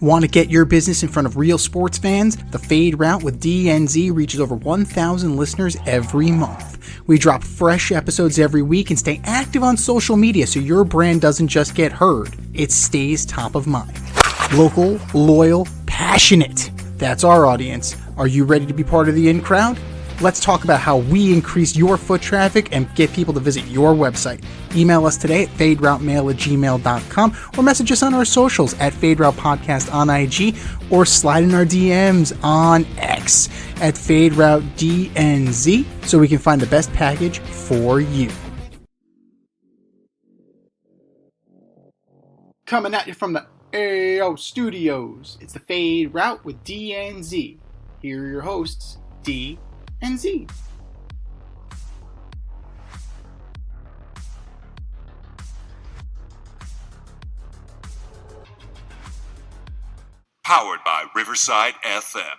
Want to get your business in front of real sports fans? The Fade Route with DNZ reaches over 1,000 listeners every month. We drop fresh episodes every week and stay active on social media so your brand doesn't just get heard, it stays top of mind. Local, loyal, passionate. That's our audience. Are you ready to be part of the in crowd? Let's talk about how we increase your foot traffic and get people to visit your website. Email us today at faderoutemail@gmail.com or message us on our socials at FadeRoutePodcast on IG or slide in our DMs on X at FadeRouteDNZ so we can find the best package for you. Coming at you from the AO Studios, it's the Fade Route with DNZ. Here are your hosts, D and Z. Powered by Riverside FM.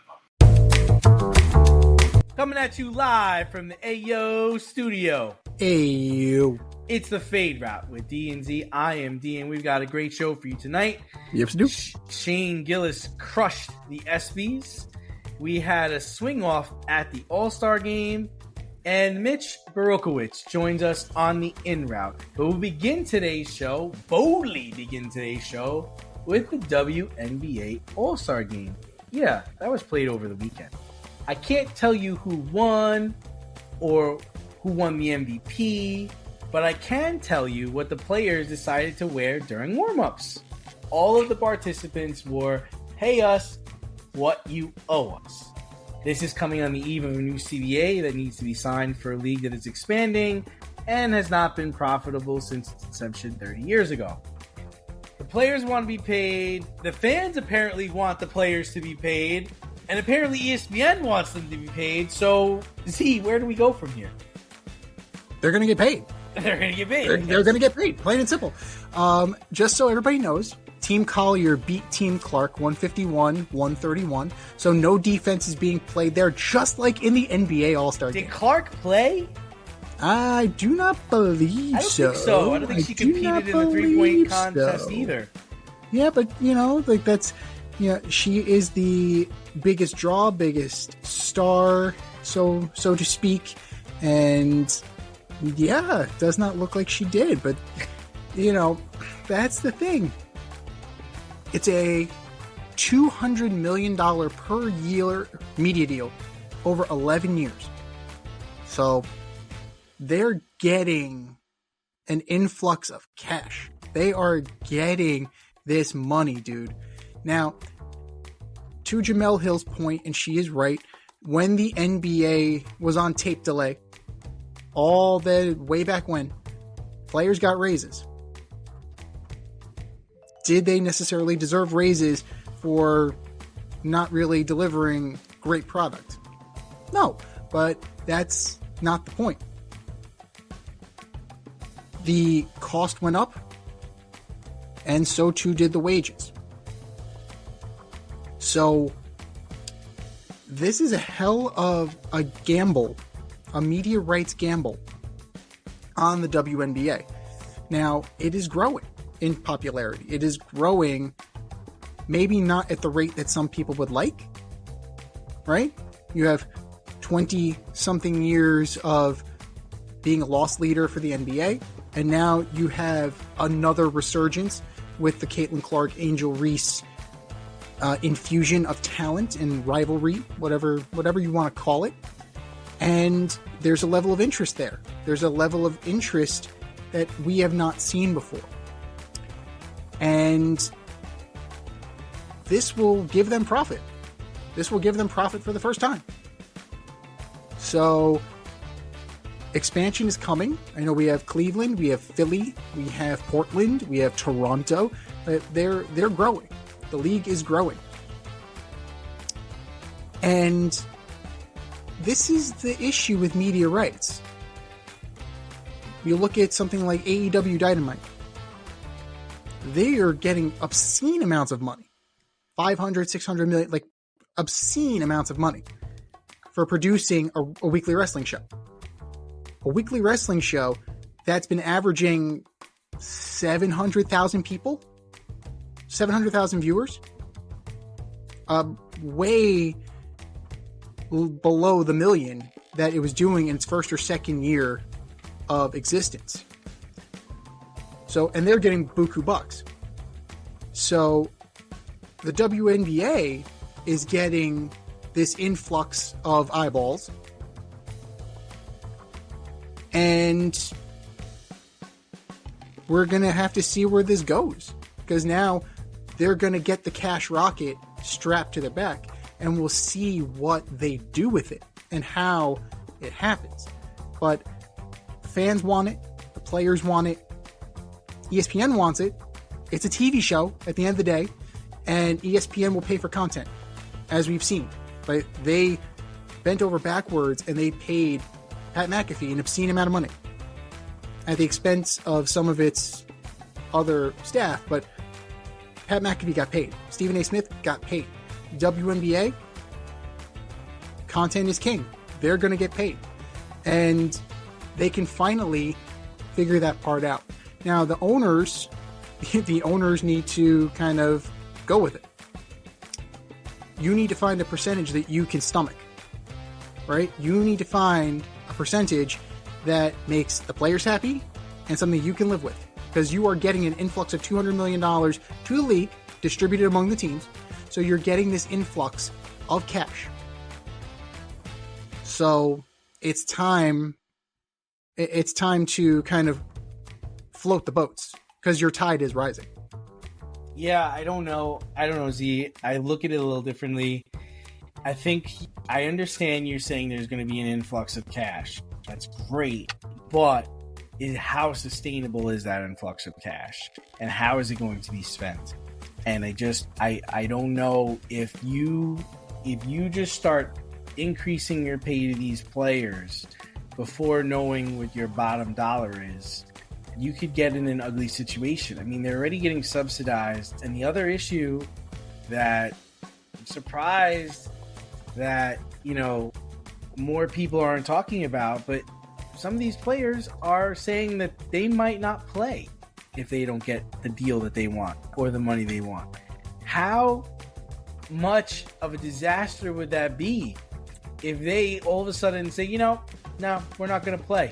Coming at you live from the AO Studio. Ayo. It's the Fade Route with D and Z. I am D, and we've got a great show for you tonight. Yes, we do. Shane Gillis crushed the Espys. We had a swing off at the All Star Game, and Mitch Baruchowitz joins us on the in route. But we'll boldly begin today's show with the WNBA All Star Game. Yeah, that was played over the weekend. I can't tell you who won or who won the MVP, but I can tell you what the players decided to wear during warm-ups. All of the participants wore "Pay Us What You Owe Us." This is coming on the eve of a new CBA that needs to be signed for a league that is expanding and has not been profitable since its inception 30 years ago. The players want to be paid, the fans apparently want the players to be paid, and apparently ESPN wants them to be paid. So, Z, where do we go from here? They're going to get paid. They're going to get paid. They're going to get paid, plain and simple. Just so everybody knows, Team Collier beat Team Clark 151-131. So no defense is being played there, just like in the NBA All Star Game. Did Clark play? I do not believe so. I don't think so. I don't think she competed in the three-point contest either. Yeah, but, she is the biggest draw, biggest star, so to speak. And, yeah, it does not look like she did. But, that's the thing. It's a $200 million per year media deal over 11 years. So they're getting an influx of cash. They are getting this money, dude. Now, to Jamel Hill's point, and she is right, when the NBA was on tape delay, way back when, players got raises. Did they necessarily deserve raises for not really delivering great product? No, but that's not the point. The cost went up, and so too did the wages. So this is a hell of a gamble, a media rights gamble on the WNBA. Now, it is growing in popularity. It is growing, maybe not at the rate that some people would like, right? You have 20-something years of being a loss leader for the NBA, and now you have another resurgence with the Caitlin Clark, Angel Reese infusion of talent and rivalry, whatever you want to call it. And there's a level of interest there. There's a level of interest that we have not seen before. And this will give them profit. This will give them profit for the first time. So expansion is coming. I know we have Cleveland, we have Philly, we have Portland, we have Toronto. They're growing. The league is growing. And this is the issue with media rights. You look at something like AEW Dynamite. They are getting obscene amounts of money. 500, 600 million, like obscene amounts of money for producing a weekly wrestling show. A weekly wrestling show that's been averaging 700,000 people, 700,000 viewers. way below the million that it was doing in its first or second year of existence. So, and they're getting buku bucks. So the WNBA is getting this influx of eyeballs, and we're going to have to see where this goes, because now they're going to get the cash rocket strapped to their back, and we'll see what they do with it and how it happens. But fans want it, the players want it, ESPN wants it. It's a TV show at the end of the day, and ESPN will pay for content, as we've seen. But they bent over backwards and they paid Pat McAfee an obscene amount of money at the expense of some of its other staff. But Pat McAfee got paid. Stephen A. Smith got paid. WNBA, content is king. They're going to get paid. And they can finally figure that part out. Now, the owners need to kind of go with it. You need to find a percentage that you can stomach, right? You need to find a percentage that makes the players happy and something you can live with, because you are getting an influx of $200 million to the league distributed among the teams. So you're getting this influx of cash. So it's time to kind of float the boats, because your tide is rising. Yeah, I don't know, Z. I look at it a little differently. I think I understand you're saying there's going to be an influx of cash. That's great. But how sustainable is that influx of cash? And how is it going to be spent? And I don't know if you just start increasing your pay to these players before knowing what your bottom dollar is, you could get in an ugly situation. I mean, they're already getting subsidized. And the other issue that I'm surprised that, more people aren't talking about, but some of these players are saying that they might not play if they don't get the deal that they want or the money they want. How much of a disaster would that be if they all of a sudden say, no, we're not going to play?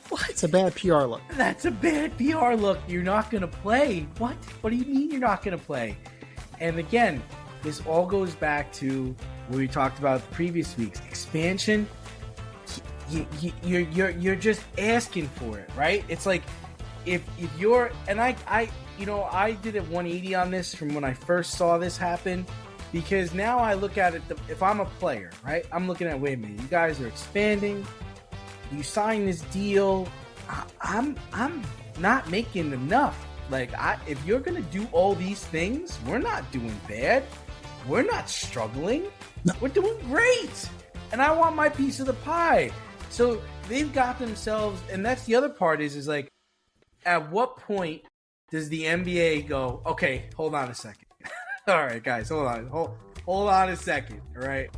What? It's a bad PR look. That's a bad PR look. You're not going to play. What? What do you mean you're not going to play? And again, this all goes back to what we talked about the previous weeks. Expansion. You're just asking for it, right? It's like if you're, and I did a 180 on this from when I first saw this happen, because now I look at it. If I'm a player, right? I'm looking at, wait a minute, you guys are expanding. You sign this deal. I'm not making enough. Like, if you're gonna do all these things, we're not doing bad. We're not struggling. No. We're doing great. And I want my piece of the pie. So they've got themselves, and that's the other part is like, at what point does the NBA go, okay, hold on a second. All right, guys, hold on a second. All right.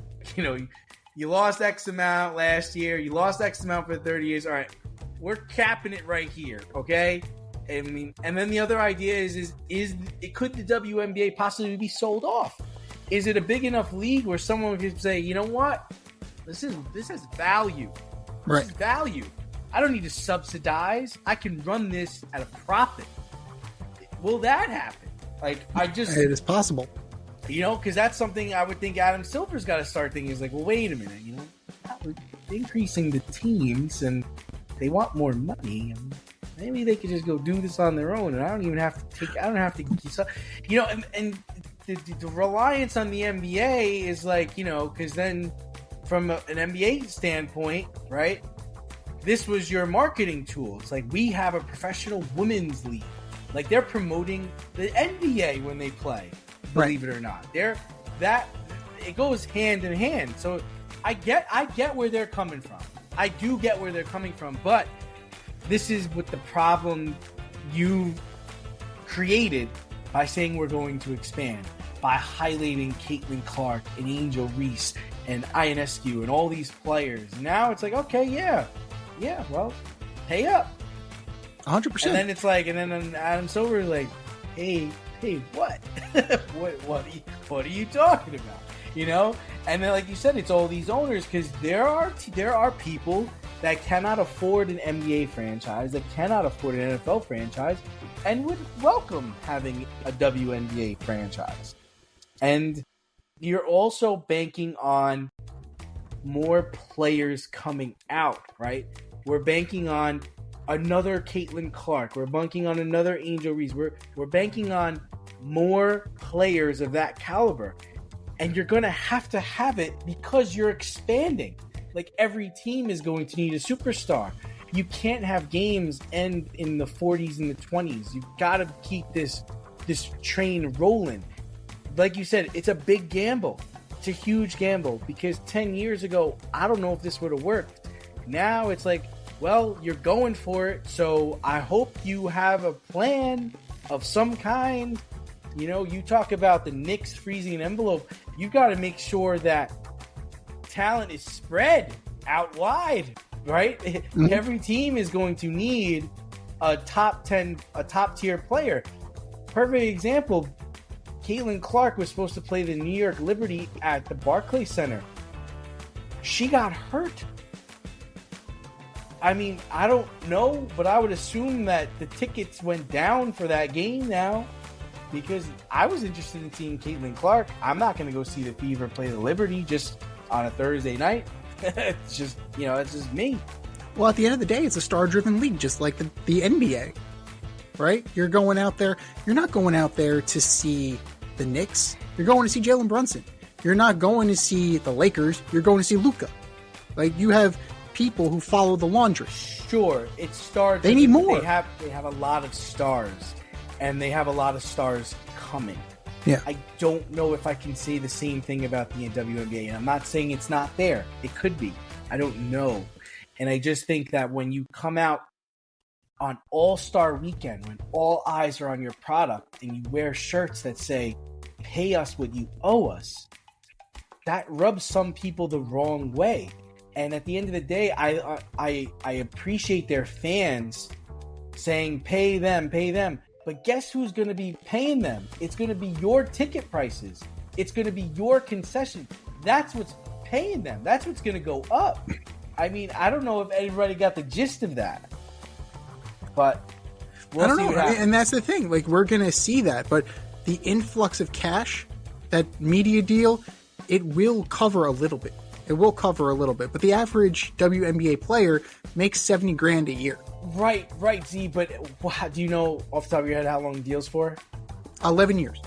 You lost X amount last year. You lost X amount for 30 years. All right, we're capping it right here, okay? I mean, and then the other idea is could the WNBA possibly be sold off? Is it a big enough league where someone could say, you know what, this has value. Right. This is value. I don't need to subsidize. I can run this at a profit. Will that happen? It is possible. Because that's something I would think Adam Silver's got to start thinking is like, well, wait a minute, we're increasing the teams and they want more money, and maybe they could just go do this on their own, and I don't have to, and the reliance on the NBA is like, because then from an NBA standpoint, right, this was your marketing tool. It's like, we have a professional women's league. Like, they're promoting the NBA when they play. Believe it or not, it goes hand in hand. So I get where they're coming from. I do get where they're coming from, but this is what the problem you created by saying we're going to expand, by highlighting Caitlin Clark and Angel Reese and Ionescu and all these players. Now it's like, okay, yeah, well, pay up. 100%. And then it's like, and then Adam Silver is like, hey, Hey, what? What are you talking about? You know? And then, like you said, it's all these owners, because there are people that cannot afford an NBA franchise, that cannot afford an NFL franchise, and would welcome having a WNBA franchise. And you're also banking on more players coming out, right? We're banking on another Caitlin Clark. We're banking on another Angel Reese. We're banking on more players of that caliber. And you're going to have it because you're expanding. Like, every team is going to need a superstar. You can't have games end in the 40s and the 20s. You've got to keep this train rolling. Like you said, it's a big gamble. It's a huge gamble, because 10 years ago, I don't know if this would have worked. Now it's like, well, you're going for it, so I hope you have a plan of some kind. You know, you talk about the Knicks freezing an envelope. You got to make sure that talent is spread out wide, right? Mm-hmm. Every team is going to need a top tier player. Perfect example, Caitlin Clark was supposed to play the New York Liberty at the Barclays Center. She got hurt. I mean, I don't know, but I would assume that the tickets went down for that game now, because I was interested in seeing Caitlin Clark. I'm not going to go see the Fever play the Liberty just on a Thursday night. It's just, it's just me. Well, at the end of the day, it's a star-driven league, just like the NBA, right? You're going out there. You're not going out there to see the Knicks. You're going to see Jalen Brunson. You're not going to see the Lakers. You're going to see Luka. Like, you have people who follow the laundry. Sure, it's stars. They need more. They have a lot of stars, and they have a lot of stars coming. Yeah. I don't know if I can say the same thing about the WNBA, and I'm not saying it's not there. It could be. I don't know. And I just think that when you come out on All-Star Weekend, when all eyes are on your product, and you wear shirts that say, "Pay us what you owe us," that rubs some people the wrong way. And at the end of the day, I appreciate their fans saying, pay them. But guess who's going to be paying them? It's going to be your ticket prices. It's going to be your concession. That's what's paying them. That's what's going to go up. I mean, I don't know if anybody got the gist of that. But we'll see what happens. And that's the thing. Like, we're going to see that. But the influx of cash, that media deal, it will cover a little bit. It will cover a little bit, but the average WNBA player makes $70,000 a year. Right, Z. But do you know off the top of your head how long the deal's for? 11 years.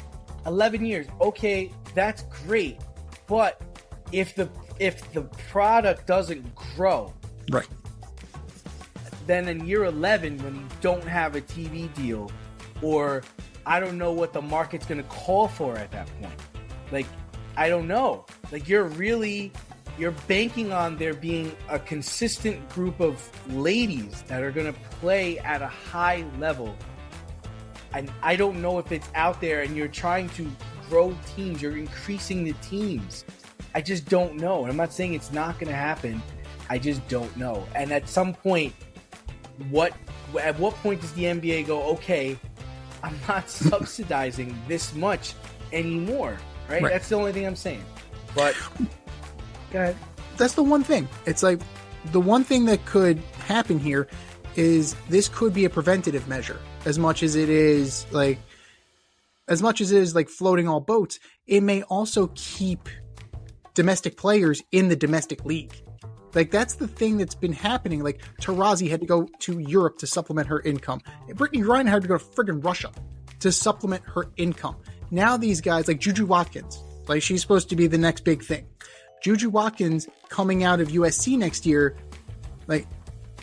11 years. Okay, that's great. But if the product doesn't grow, right, then in year 11, when you don't have a TV deal, or I don't know what the market's going to call for at that point. Like, I don't know. Like, you're banking on there being a consistent group of ladies that are going to play at a high level. And I don't know if it's out there, and you're trying to grow teams. You're increasing the teams. I just don't know. And I'm not saying it's not going to happen. I just don't know. And at some point, at what point does the NBA go, okay, I'm not subsidizing this much anymore, right? That's the only thing I'm saying. But go ahead. That's the one thing. It's like, the one thing that could happen here is this could be a preventative measure. As much as it is like floating all boats, it may also keep domestic players in the domestic league. Like, that's the thing that's been happening. Like, Taurasi had to go to Europe to supplement her income. Brittany Griner had to go to friggin' Russia to supplement her income. Now these guys, like Juju Watkins, like, she's supposed to be the next big thing. Juju Watkins coming out of USC next year, like,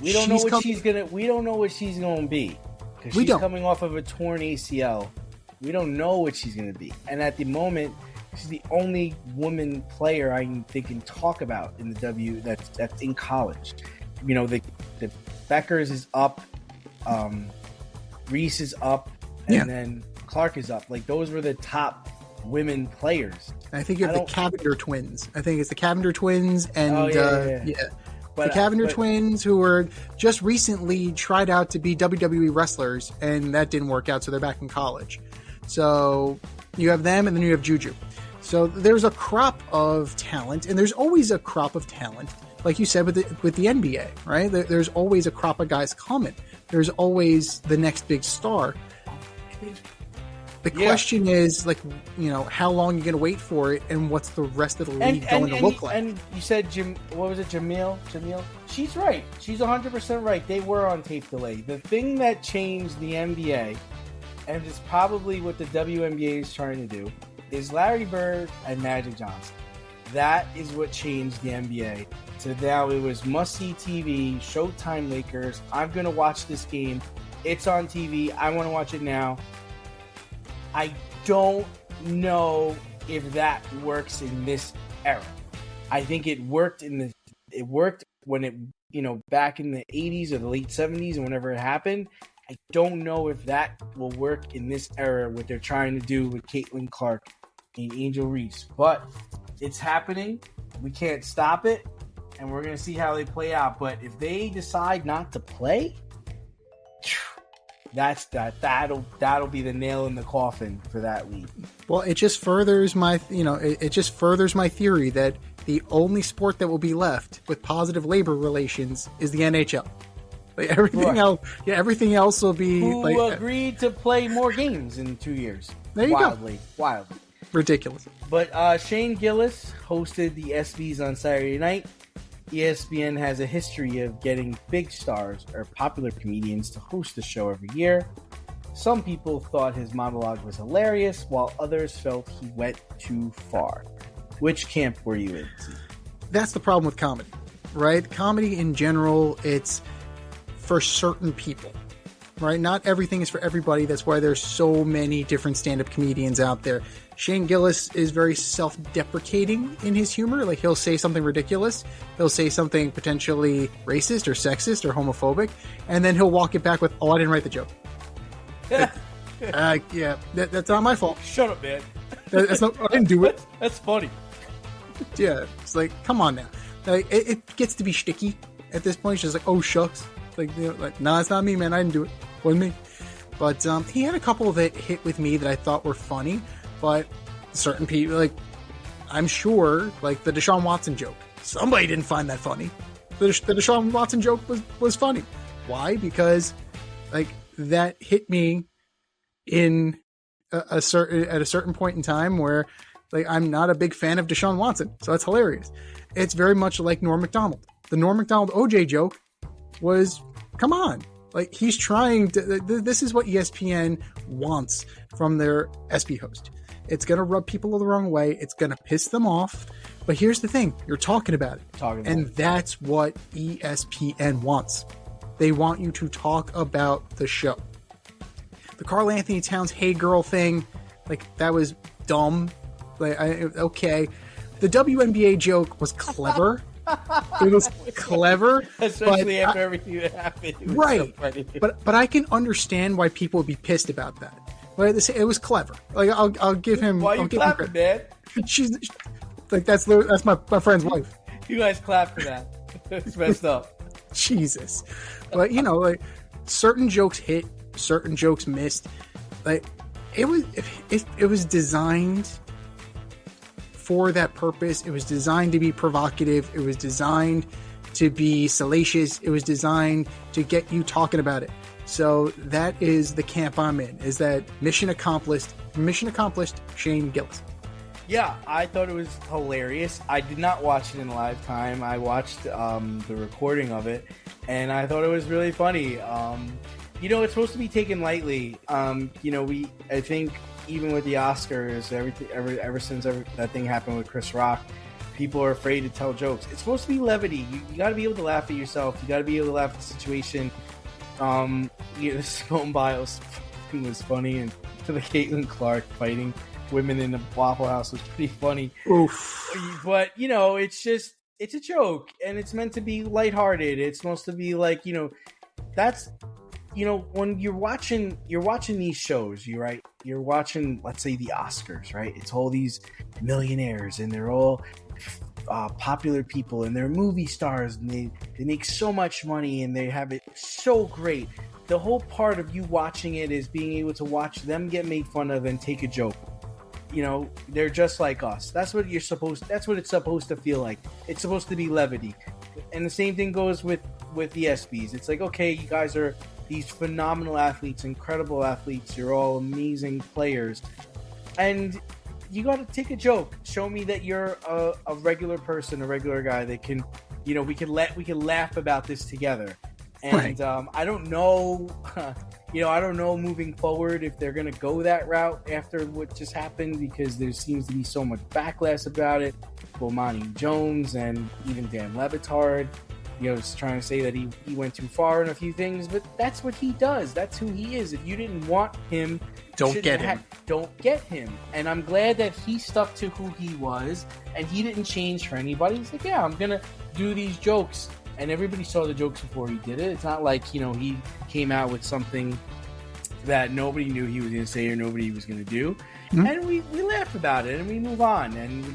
we don't know what she's gonna be, because she's coming off of a torn ACL. We don't know what she's gonna be, and at the moment, she's the only woman player I can talk about in the W that's in college. You know, the Beckers is up, Reese is up, and then Clark is up. Like, those were the top women players. I think you have the Cavender twins. I think it's the Cavender twins and the Cavender twins, who were just recently tried out to be WWE wrestlers, and that didn't work out, so they're back in college. So you have them, and then you have Juju. So there's a crop of talent, and there's always a crop of talent, like you said with the NBA, right? There's always a crop of guys coming. There's always the next big star. The question is, like, how long are you going to wait for it, and what's the rest of the league going to look like? And you said, what was it, Jamil? She's right. She's 100% right. They were on tape delay. The thing that changed the NBA, and it's probably what the WNBA is trying to do, is Larry Bird and Magic Johnson. That is what changed the NBA. So now it was must-see TV, Showtime Lakers. I'm going to watch this game. It's on TV. I want to watch it now. I don't know if that works in this era. I think it worked when it, back in the 80s or the late 70s and whenever it happened. I don't know if that will work in this era, what they're trying to do with Caitlin Clark and Angel Reese. But it's happening. We can't stop it. And we're going to see how they play out. But if they decide not to play, that'll be the nail in the coffin for that league. Well, it just furthers my theory that the only sport that will be left with positive labor relations is the NHL. Like everything else will be agreed to play more games in 2 years. There you go. Wildly Ridiculous. But Shane Gillis hosted the Espys on Saturday night. ESPN has a history of getting big stars or popular comedians to host the show every year. Some people thought his monologue was hilarious, while others felt he went too far. Which camp were you in? That's the problem with comedy, right? Comedy in general, it's for certain people, right? Not everything is for everybody. That's why there's so many different stand-up comedians out there. Shane Gillis is very self-deprecating in his humor. Like, he'll say something ridiculous. He'll say something potentially racist or sexist or homophobic. And then he'll walk it back with, I didn't write the joke. That's not my fault. Shut up, man. I didn't do it. That's funny. Yeah. It's like, come on now. Like, it gets to be shticky at this point. It's just like, oh, shucks. Nah, it's not me, man. I didn't do it. Wasn't me. But he had a couple that hit with me that I thought were funny. But certain people, like, I'm sure, like the Deshaun Watson joke, somebody didn't find that funny. The Deshaun Watson joke was funny. Why? Because, like, that hit me in at a certain point in time where, like, I'm not a big fan of Deshaun Watson, so that's hilarious. It's very much like Norm Macdonald. The Norm Macdonald OJ joke was, come on. Like, he's trying to, this is what ESPN wants from their Espy host. It's going to rub people the wrong way. It's going to piss them off. But here's the thing. You're talking about it. And that's what ESPN wants. They want you to talk about the show. The Karl Anthony Towns Hey Girl thing, like, that was dumb. Like, okay. The WNBA joke was clever. It was clever. Especially after everything that happened. Right. So but I can understand why people would be pissed about that. But it was clever. Like, I'll give him. Why are you clapping, man? She's like, that's my friend's wife. You guys clap for that. It's messed up. Jesus. But like, certain jokes hit, certain jokes missed. Like, it was designed for that purpose. It was designed to be provocative. It was designed to be salacious. It was designed to get you talking about it. So that is the camp I'm in, is that mission accomplished, Shane Gillis. Yeah, I thought it was hilarious. I did not watch it in live time. I watched the recording of it, and I thought it was really funny. It's supposed to be taken lightly. I think even with the Oscars, ever since that thing happened with Chris Rock, people are afraid to tell jokes. It's supposed to be levity. You got to be able to laugh at yourself. You got to be able to laugh at the situation. Simone Biles was funny, and the Caitlin Clark fighting women in the Waffle House was pretty funny. Oof. But it's a joke, and it's meant to be lighthearted. It's supposed to be like, that's, when you're watching these shows, you're watching, let's say, the Oscars, right? It's all these millionaires, and they're all popular people, and they're movie stars, and they make so much money, and they have it so great. the whole part of you watching it is being able to watch them get made fun of and take a joke. You know, they're just like us. That's what it's supposed to feel like. It's supposed to be levity. And the same thing goes with the Espys. It's like, okay, you guys are these phenomenal athletes, incredible athletes. You're all amazing players. And you got to take a joke. Show me that you're a regular person, a regular guy that can, you know, we can laugh about this together. And right. I don't know, I don't know moving forward if they're going to go that route after what just happened, because there seems to be so much backlash about it. Bomani Jones and even Dan Levitard, is trying to say that he went too far in a few things, but that's what he does. That's who he is. If you didn't want him, don't get him. And I'm glad that he stuck to who he was and he didn't change for anybody. He's like, yeah, I'm going to do these jokes. And everybody saw the jokes before he did it. It's not like, he came out with something that nobody knew he was going to say or nobody was going to do. Mm-hmm. And we laugh about it and we move on. And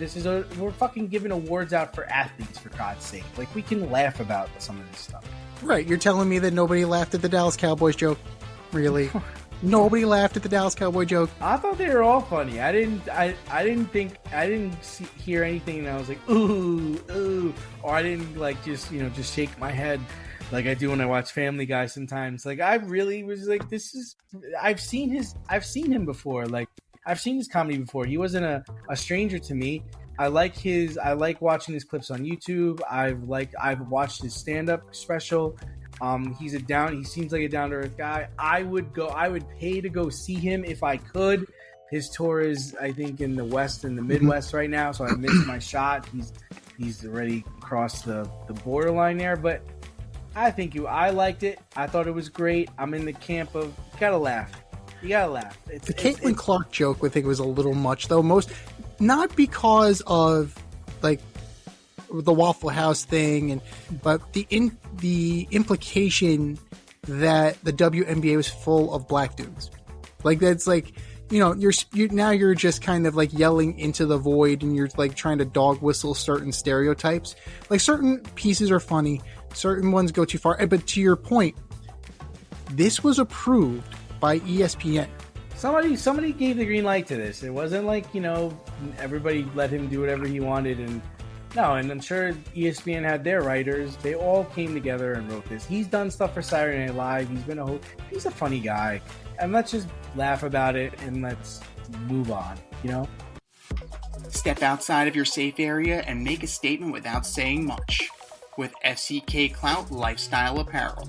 we're fucking giving awards out for athletes, for God's sake. Like, we can laugh about some of this stuff. Right. You're telling me that nobody laughed at the Dallas Cowboys joke? Really? Nobody laughed at the Dallas Cowboy joke? I thought they were all funny. I didn't hear anything and I was like, ooh, or I didn't just shake my head like I do when I watch Family Guy sometimes. Like, I really was like, I've seen him before. Like, I've seen his comedy before. He wasn't a stranger to me. I like watching his clips on YouTube. I've watched his stand-up special. He seems like a down-to-earth guy. I would pay to go see him if I could. His tour is, I think, in the West and the Midwest right now, so I missed my shot. He's already crossed the borderline there, but I liked it. I thought it was great. I'm in the camp of, you gotta laugh. The Caitlin Clark joke, I think, was a little much, though. Not because of, like, the Waffle House thing, but the implication that the WNBA was full of black dudes. Like, that's like, you're just kind of like yelling into the void, and you're like trying to dog whistle certain stereotypes. Like, certain pieces are funny, certain ones go too far. But to your point, this was approved by ESPN. Somebody gave the green light to this. It wasn't like, everybody let him do whatever he wanted. And I'm sure ESPN had their writers. They all came together and wrote this. He's done stuff for Saturday Night Live. He's a funny guy. And let's just laugh about it and let's move on, Step outside of your safe area and make a statement without saying much. With FCK Clout Lifestyle Apparel.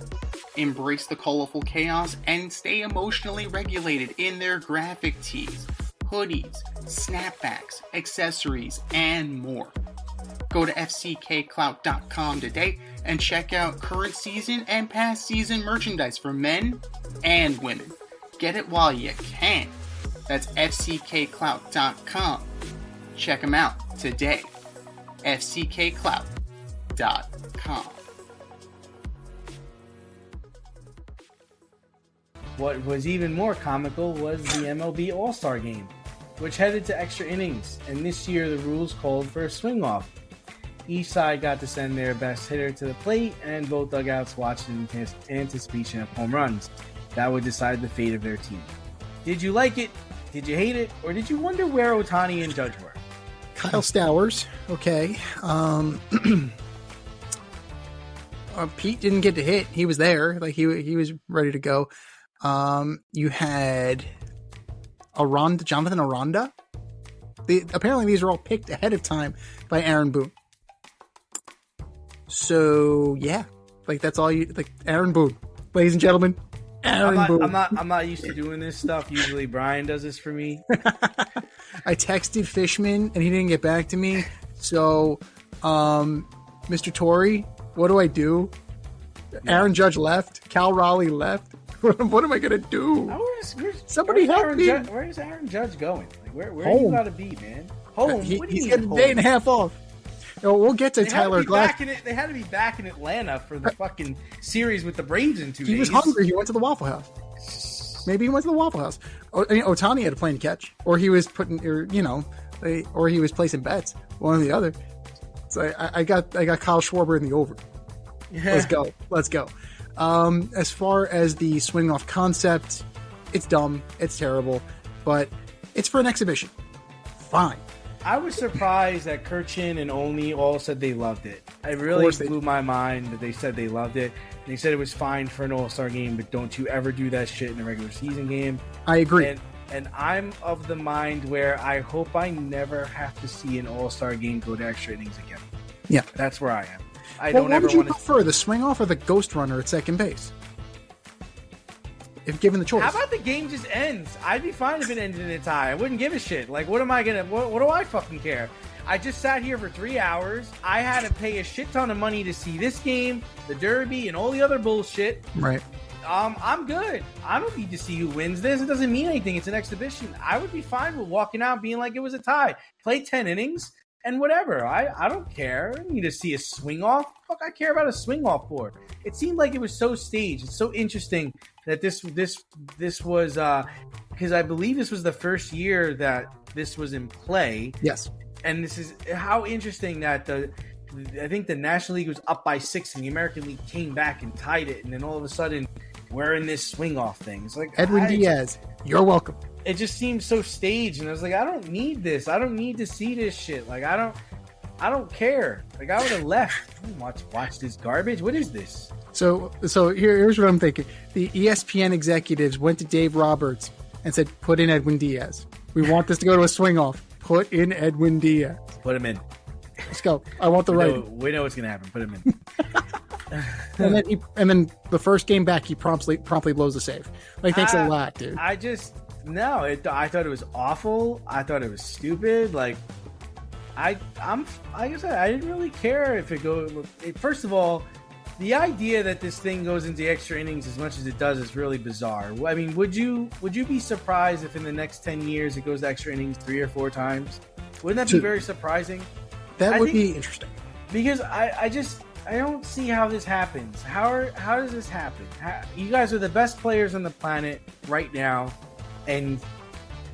Embrace the colorful chaos and stay emotionally regulated in their graphic tees, hoodies, snapbacks, accessories, and more. Go to fckclout.com today and check out current season and past season merchandise for men and women. Get it while you can. That's fckclout.com. Check them out today. fckclout.com. What was even more comical was the MLB All Star Game, which headed to extra innings, and this year the rules called for a swing-off. Each side got to send their best hitter to the plate, and both dugouts watched in anticipation of home runs. That would decide the fate of their team. Did you like it? Did you hate it? Or did you wonder where Ohtani and Judge were? Kyle Stowers, okay. Pete didn't get to hit. He was there. Like, he was ready to go. You had Jonathan Aranda. Apparently these are all picked ahead of time by Aaron Boone. So yeah, like, that's all Aaron Boone, ladies and gentlemen. Boone. I'm not used to doing this stuff. Usually Brian does this for me. I texted Fishman and he didn't get back to me. So, Mr. Torrey, what do I do? Yeah. Aaron Judge left. Cal Raleigh left. What am I gonna do? Somebody help me. Where's Aaron Judge going? Like, where do you gotta be, man? Home. He's got a day and a half off. We'll get to Tyler Glass. They had to be back in Atlanta for the fucking series with the Braves in 2 days. He was hungry. He went to the Waffle House. Maybe he went to the Waffle House. Ohtani had a plane to catch, or he was or he was placing bets, one or the other. So I got Kyle Schwarber in the over. Yeah. Let's go. As far as the swing off concept, it's dumb, it's terrible, but it's for an exhibition. Fine. I was surprised that Kirchin and Olney all said they loved it. It really blew my mind that they said they loved it. They said it was fine for an All-Star game, but don't you ever do that shit in a regular season game. I agree. And I'm of the mind where I hope I never have to see an All-Star game go to extra innings again. Yeah. That's where I am. What would you prefer, the swing off or the ghost runner at second base? If given the choice. How about the game just ends? I'd be fine if it ended in a tie. I wouldn't give a shit. Like, what am I gonna? What do I fucking care? I just sat here for 3 hours. I had to pay a shit ton of money to see this game, the Derby, and all the other bullshit. Right. I'm good. I don't need to see who wins this. It doesn't mean anything. It's an exhibition. I would be fine with walking out being like it was a tie. Play 10 innings and whatever. I don't care. I don't need to see a swing off. Fuck, I care about a swing off for. It seemed like it was so staged. It's so interesting that this was because I believe this was the first year that this was in play. Yes. And this is how interesting that I think the National League was up by 6 and the American League came back and tied it, and then all of a sudden we're in this swing off thing. It's like Edwin Diaz, you're welcome. It just seems so staged, and I was like, I don't need this. I don't need to see this shit. Like I don't care. Like I would have left. I don't watch this garbage. What is this? So here's what I'm thinking. The ESPN executives went to Dave Roberts and said, "Put in Edwin Diaz. We want this to go to a swing off. Put in Edwin Diaz. Put him in. Let's go. I want the right. We know what's gonna happen. Put him in." and then the first game back, he promptly blows the save. Like, thanks a lot, dude. I thought it was awful. I thought it was stupid. Like, like I said, I didn't really care if it goes. First of all, the idea that this thing goes into extra innings as much as it does is really bizarre. I mean, would you be surprised if in the next 10 years it goes to extra innings 3 or 4 times? Wouldn't that be very surprising? That would be interesting. Because I don't see how this happens. How does this happen? You guys are the best players on the planet right now, and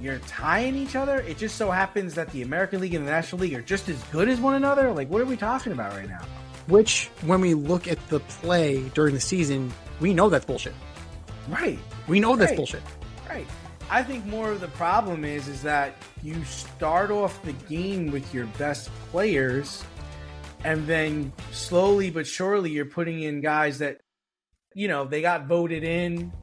you're tying each other? It just so happens that the American League and the National League are just as good as one another? Like, what are we talking about right now? Which, when we look at the play during the season, we know that's bullshit. Right. We know that's bullshit. Right. I think more of the problem is that you start off the game with your best players, and then slowly but surely you're putting in guys that, they got voted in,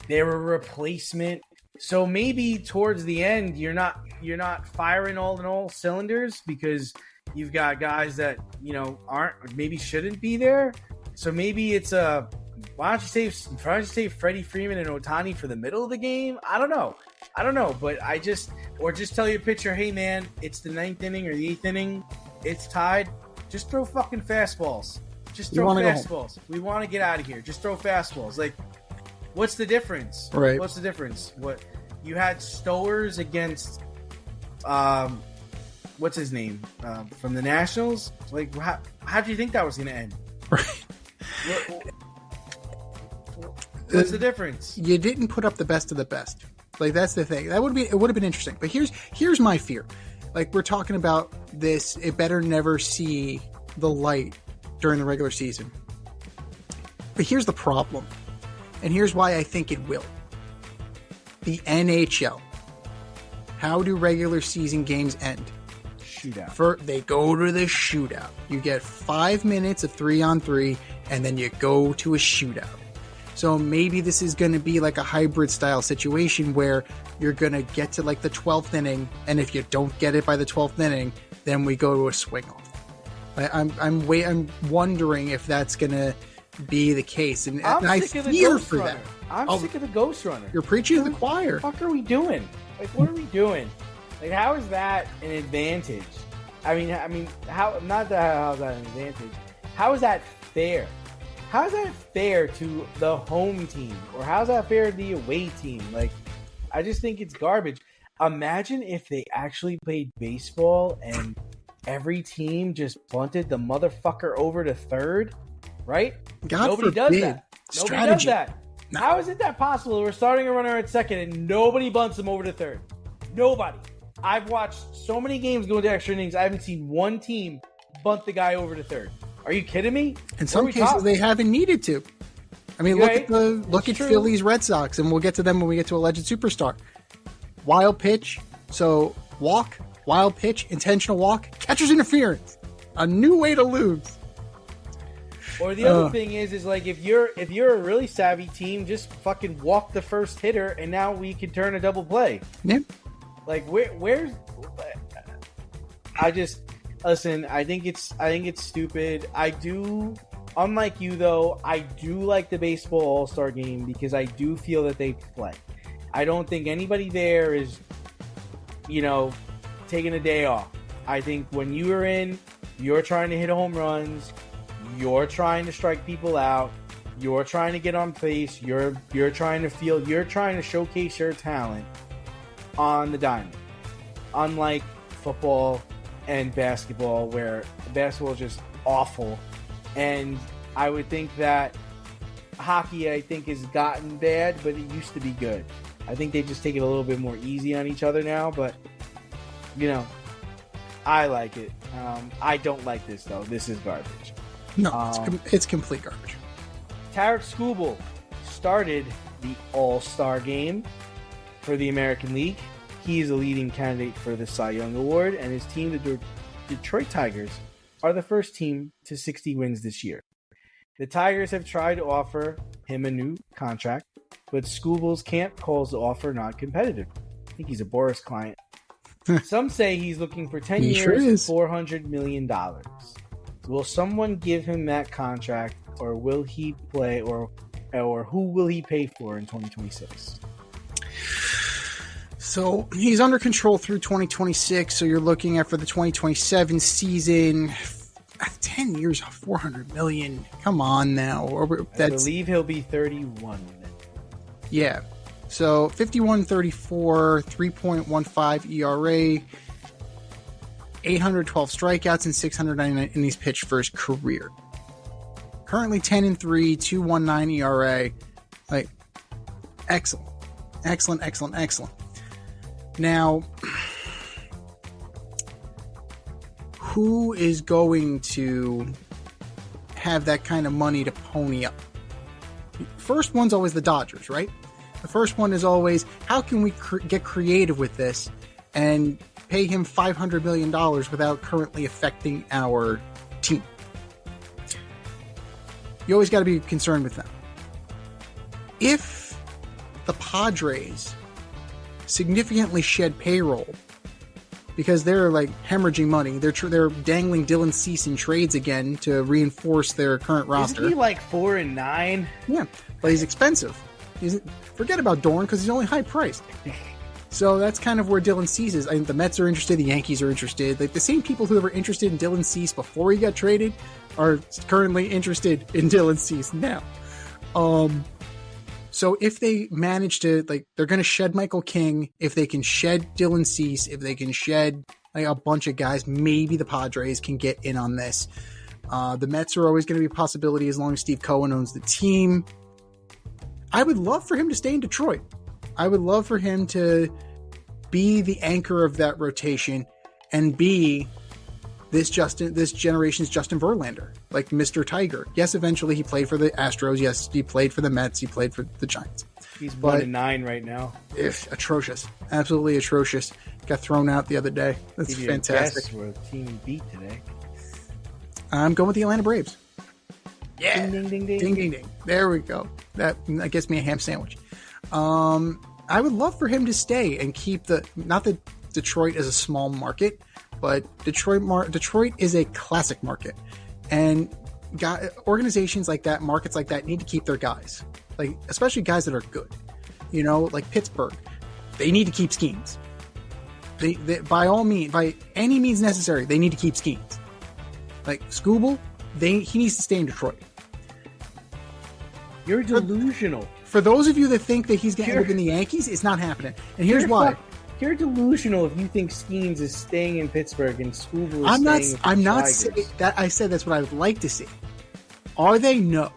they're a replacement. So maybe towards the end you're not firing all cylinders because you've got guys that maybe shouldn't be there. So maybe it's why don't you save Freddie Freeman and Ohtani for the middle of the game? I don't know, but just tell your pitcher, hey man, it's the 9th inning or the 8th inning, it's tied. Just throw fucking fastballs. Just throw fastballs. We want to get out of here. Just throw fastballs. Like, what's the difference? Right. What's the difference? What you had Stowers against, what's his name from the Nationals? Like, how do you think that was going to end? Right. What's the difference? You didn't put up the best of the best. Like, that's the thing. It would have been interesting. But here's my fear. Like, we're talking about this, it better never see the light during the regular season. But here's the problem. And here's why I think it will. The NHL. How do regular season games end? Shootout. They go to the shootout. You get 5 minutes of 3-on-3, and then you go to a shootout. So maybe this is going to be like a hybrid style situation where you're going to get to like the 12th inning, and if you don't get it by the 12th inning, then we go to a swing off. I'm wondering if that's going to be the case, and I fear for that. I'm sick of the Ghost Runner. You're preaching to the choir. What the fuck are we doing? Like, what are we doing? Like, how is that an advantage? I mean, how is that an advantage? How is that fair? How is that fair to the home team? Or how is that fair to the away team? Like, I just think it's garbage. Imagine if they actually played baseball and every team just bunted the motherfucker over to third, right? Nobody does that. Nobody does that. No. How is it that possible? We're starting a runner at second and nobody bunts him over to third. Nobody. I've watched so many games go into extra innings. I haven't seen one team bunt the guy over to third. Are you kidding me? In some cases, they haven't needed to. I mean, Right. look at True. Phillies Red Sox, and we'll get to them when we get to Alleged Superstar. Wild pitch, so walk, wild pitch, intentional walk, catcher's interference. A new way to lose. Or the other thing is like if you're a really savvy team, just fucking walk the first hitter, and now we can turn a double play. Yeah. Like where's? I just listen. I think it's stupid. I do. Unlike you though, I do like the baseball All-Star Game because I do feel that they play. I don't think anybody there is, taking a day off. I think when you are in, you're trying to hit home runs. You're trying to strike people out. You're trying to get on base. You're trying to showcase your talent on the diamond. Unlike football and basketball, where basketball is just awful. And I would think that hockey, I think, has gotten bad, but it used to be good. I think they just take it a little bit more easy on each other now, but, I like it. I don't like this, though. This is garbage. No, it's complete garbage. Tarek Skubal started the All Star Game for the American League. He is a leading candidate for the Cy Young Award, and his team, the Detroit Tigers, are the first team to 60 wins this year. The Tigers have tried to offer him a new contract, but Skubal's camp calls the offer not competitive. I think he's a Boris client. Some say he's looking for 10 He years sure is. $400 million. Will someone give him that contract, or will he play, or who will he pay for in 2026? So he's under control through 2026. So you're looking at for the 2027 season, 10 years, $400 million. Come on now. I believe he'll be 31. Yeah. So 51-34, 3.15 ERA, 812 strikeouts, and 699 innings pitched for his career. Currently 10-3, 2.19 ERA. Like, excellent. Excellent. Now, who is going to have that kind of money to pony up? First one's always the Dodgers, right? The first one is always, how can we get creative with this and pay him $500 million without currently affecting our team? You always got to be concerned with them. If the Padres significantly shed payroll because they're like hemorrhaging money, they're dangling Dylan Cease in trades again to reinforce their current roster. Isn't he like 4-9? Yeah, but he's expensive. Forget about Dorn because he's only high priced. So that's kind of where Dylan Cease is. I think the Mets are interested, the Yankees are interested. Like the same people who were interested in Dylan Cease before he got traded are currently interested in Dylan Cease now. So if they manage to, like, they're going to shed Michael King, if they can shed Dylan Cease, if they can shed like a bunch of guys, maybe the Padres can get in on this. The Mets are always going to be a possibility as long as Steve Cohen owns the team. I would love for him to stay in Detroit. I would love for him to be the anchor of that rotation and be this generation's Justin Verlander, like Mr. Tiger. Yes, eventually he played for the Astros. Yes, he played for the Mets. He played for the Giants. He's 1-9 right now. Atrocious. Absolutely atrocious. Got thrown out the other day. That's Give you a fantastic. guess where the team beat today. I'm going with the Atlanta Braves. Yeah. Ding, ding, ding, Ding, ding, ding. There we go. That gets me a ham sandwich. I would love for him to stay and keep not that Detroit is a small market, but Detroit is a classic market. And organizations like that, markets like that, need to keep their guys. Like, especially guys that are good. Like Pittsburgh. They need to keep Skeens. They by all means, by any means necessary, they need to keep Skeens. Like Skubal, he needs to stay in Detroit. You're delusional. For those of you that think that he's going to end up in the Yankees, it's not happening. And here's why. You're delusional if you think Skeens is staying in Pittsburgh and Skubal is I'm not Tigers. saying that. I said that's what I would like to see. Are they? No,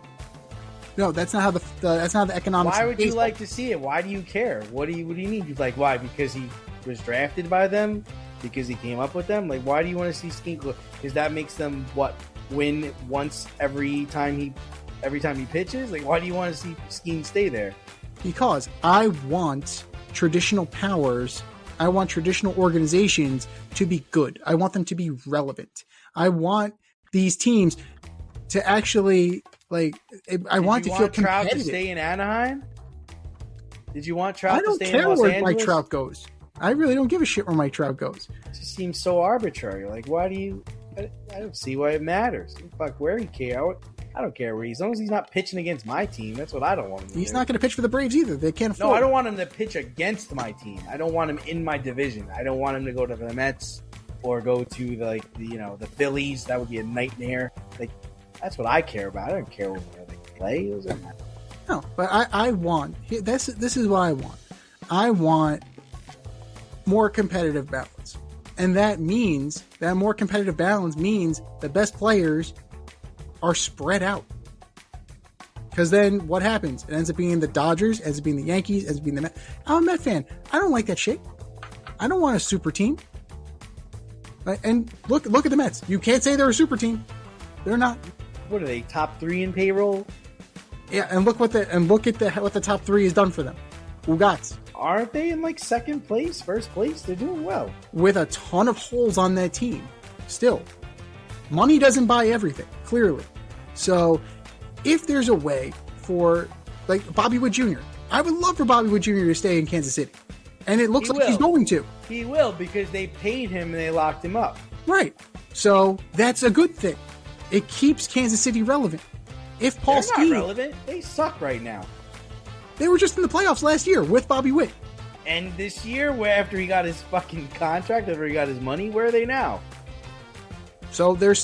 that's not how that's not the economics. Why of would you baseball. like to see it? Why do you care? What do you mean? You like why? Because he was drafted by them? Because he came up with them? Like why do you want to see Skeens? Because that makes them win once every time he every time he pitches? Like, why do you want to see Skeen stay there? Because I want traditional powers, I want traditional organizations to be good. I want them to be relevant. I want these teams to actually, like, I want to feel competitive. Trout to stay in Anaheim? Did you want Trout to stay in Los Angeles? I don't care where Mike Trout goes. I really don't give a shit where Mike Trout goes. It just seems so arbitrary. Like, why do you... I don't see why it matters. Fuck, where he care. I don't care where he's... As long as he's not pitching against my team, that's what I don't want him to do. He's not going to pitch for the Braves either. They can't afford. No, I don't want him to pitch against my team. I don't want him in my division. I don't want him to go to the Mets or go to the Phillies. That would be a nightmare. Like, that's what I care about. I don't care where they play. It doesn't matter. No, but I want... This is what I want. I want more competitive balance. And that more competitive balance means the best players are spread out. Because then what happens? It ends up being the Dodgers, ends up being the Yankees, ends up being the Mets. I'm a Met fan. I don't like that shit. I don't want a super team. And look at the Mets. You can't say they're a super team. They're not. What are they? Top 3 in payroll? Yeah, and look at what the top 3 has done for them. Ugats. Aren't they in like second place, first place? They're doing well. With a ton of holes on that team. Still. Money doesn't buy everything, clearly. So, if there's a way for, like, Bobby Wood Jr., I would love for Bobby Wood Jr. to stay in Kansas City. And it looks like he's going to. He will, because they paid him and they locked him up. Right. So, that's a good thing. It keeps Kansas City relevant. If Paul They're not relevant. They suck right now. They were just in the playoffs last year with Bobby Witt. And this year, where after he got his fucking contract, after he got his money, where are they now? So they're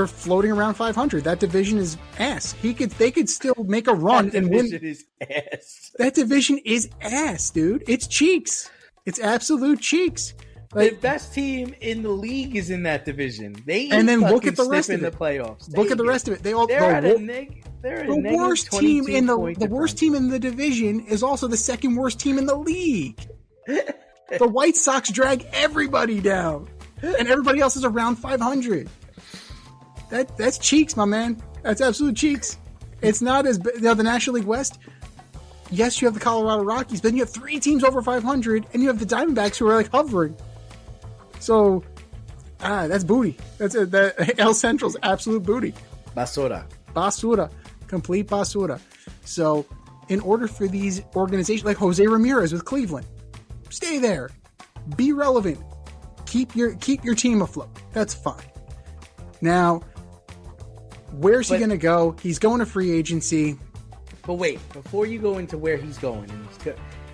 floating around 500. That division is ass. They could still make a run and win. That division is ass. That division is ass, dude. It's cheeks. It's absolute cheeks. Like, the best team in the league is in that division. And then look at the rest of the playoffs. Look at the rest of it. They're the worst team in the worst team in the division is also the second worst team in the league. The White Sox drag everybody down, and everybody else is around 500. That's cheeks, my man. That's absolute cheeks. It's not as the National League West. Yes, you have the Colorado Rockies, but then you have 3 teams over 500, and you have the Diamondbacks who are like hovering. So, that's booty. That El Central's absolute booty. Basura. Complete basura. So, in order for these organizations, like Jose Ramirez with Cleveland, stay there, be relevant, keep your team afloat. That's fine. Now, where's he going to go? He's going to free agency. But wait, before you go into where he's going,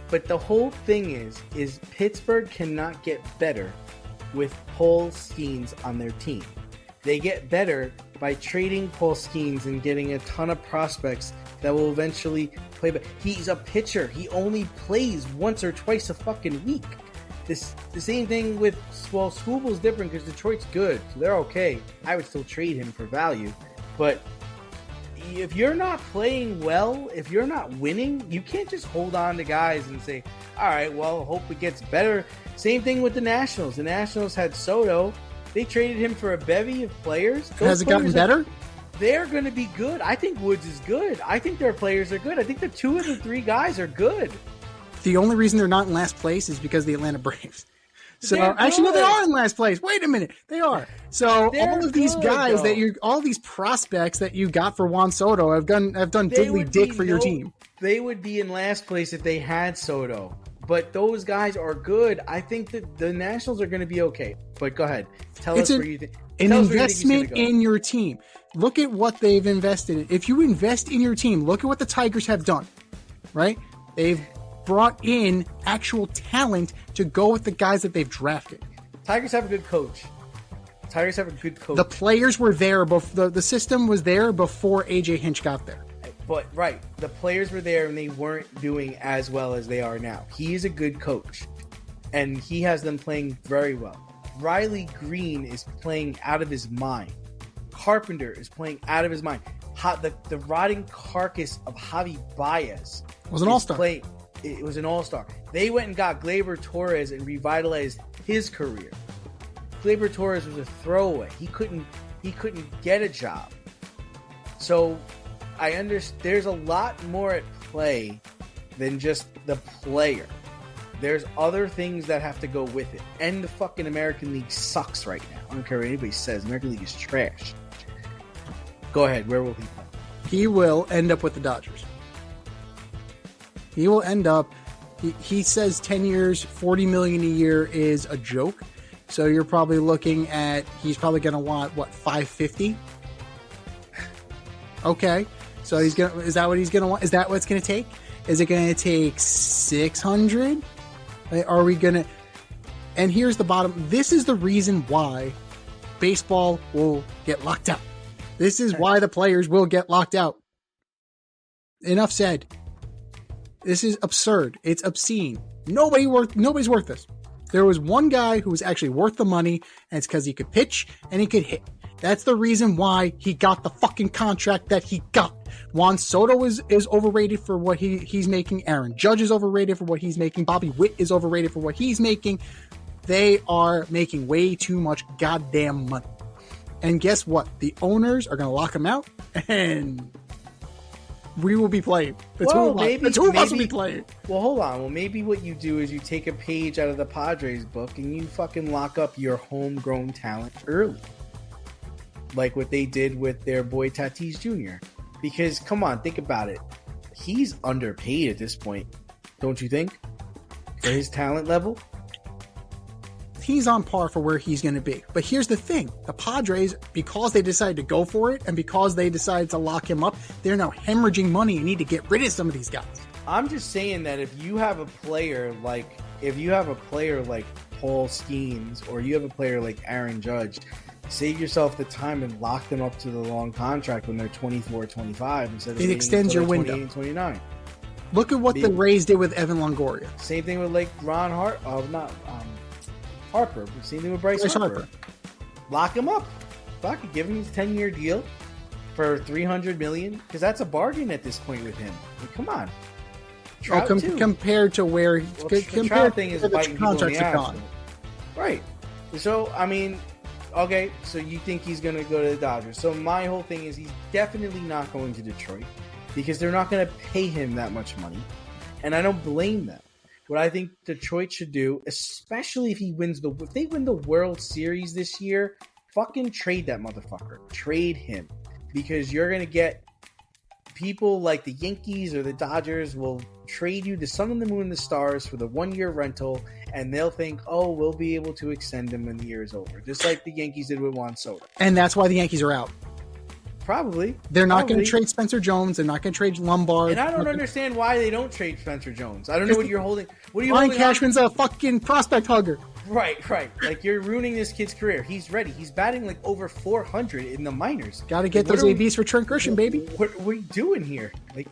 but the whole thing is Pittsburgh cannot get better with Paul Skeens on their team. They get better by trading Paul Skeens and getting a ton of prospects that will eventually play. But he's a pitcher. He only plays once or twice a fucking week. The same thing with, well, Skubal's different because Detroit's good, so they're okay. I would still trade him for value. But if you're not playing well, if you're not winning, you can't just hold on to guys and say, all right, well, hope it gets better. Same thing with the Nationals. The Nationals had Soto. They traded him for a bevy of players. Has it gotten better? They're going to be good. I think Woods is good. I think their players are good. I think the 2 of the 3 guys are good. The only reason they're not in last place is because of the Atlanta Braves. So actually, no, they are in last place. Wait a minute, they are. So all of these guys all these prospects that you got for Juan Soto have done diddly dick for your team. They would be in last place if they had Soto. But those guys are good. I think that the Nationals are going to be okay. But go ahead, tell us where you think. An investment in your team. Look at what they've invested in. If you invest in your team, look at what the Tigers have done. Right? They've brought in actual talent to go with the guys that they've drafted. Tigers have a good coach. The players were there before the system was there before AJ Hinch got there. But right, the players were there and they weren't doing as well as they are now. He is a good coach, and he has them playing very well. Riley Green is playing out of his mind. Carpenter is playing out of his mind. The rotting carcass of Javi Baez was an all-star. It was an all-star. They went and got Gleyber Torres and revitalized his career. Gleyber Torres was a throwaway. He couldn't get a job. So I understand. There's a lot more at play than just the player. There's other things that have to go with it. And the fucking American League sucks right now. I don't care what anybody says. American League is trash. Go ahead. Where will he play? He will end up with the Dodgers. He will end up. He says 10 years, $40 million a year is a joke. So you're probably looking at, he's probably going to want, what, $550? Okay. So is that what he's going to want? Is that what it's going to take? Is it going to take 600? Are we going to, and here's the bottom. This is the reason why baseball will get locked out. This is why the players will get locked out. Enough said. This is absurd. It's obscene. Nobody's worth this. There was one guy who was actually worth the money, and it's because he could pitch and he could hit. That's the reason why he got the fucking contract that he got. Juan Soto is overrated for what he's making. Aaron Judge is overrated for what he's making. Bobby Witt is overrated for what he's making. They are making way too much goddamn money. And guess what? The owners are going to lock him out, and we will be playing. The two of us will be playing. Well, hold on. Well, maybe what you do is you take a page out of the Padres book and you fucking lock up your homegrown talent early. Like what they did with their boy Tatis Jr. Because, come on, think about it. He's underpaid at this point, don't you think? For his talent level? He's on par for where he's going to be. But here's the thing. The Padres, because they decided to go for it and because they decided to lock him up, they're now hemorrhaging money and need to get rid of some of these guys. I'm just saying that if you have a player like Paul Skeens or you have a player like Aaron Judge, save yourself the time and lock them up to the long contract when they're 24 or 25 instead of it extends your window. 28 and 29. Look at what the Rays did with Evan Longoria. Same thing with like Ron Harper. Same thing with Bryce Harper. Lock him up. Fuck it. Give him his 10-year deal for $300 million because that's a bargain at this point with him. Like, come on. Compared to where the Trout thing is biting people in the ass. Right. So I mean, okay. So you think he's going to go to the Dodgers? So my whole thing is he's definitely not going to Detroit because they're not going to pay him that much money, and I don't blame them. What I think Detroit should do, especially if they win the World Series this year, fucking trade that motherfucker. Trade him. Because you're going to get people like the Yankees or the Dodgers will trade you to Sun and the Moon and the Stars for the 1-year rental, and they'll think, oh, we'll be able to extend him when the year is over. Just like the Yankees did with Juan Soto. And that's why the Yankees are out. Probably. They're not going to trade Spencer Jones. They're not going to trade Lombard. And I don't understand why they don't trade Spencer Jones. I don't know what you're holding. What are you Ryan holding? Cashman's a fucking prospect hugger. Right. Like, you're ruining this kid's career. He's ready. He's batting like over 400 in the minors. Got to get those ABs for Trent Grisham, baby. What are you doing here? Like,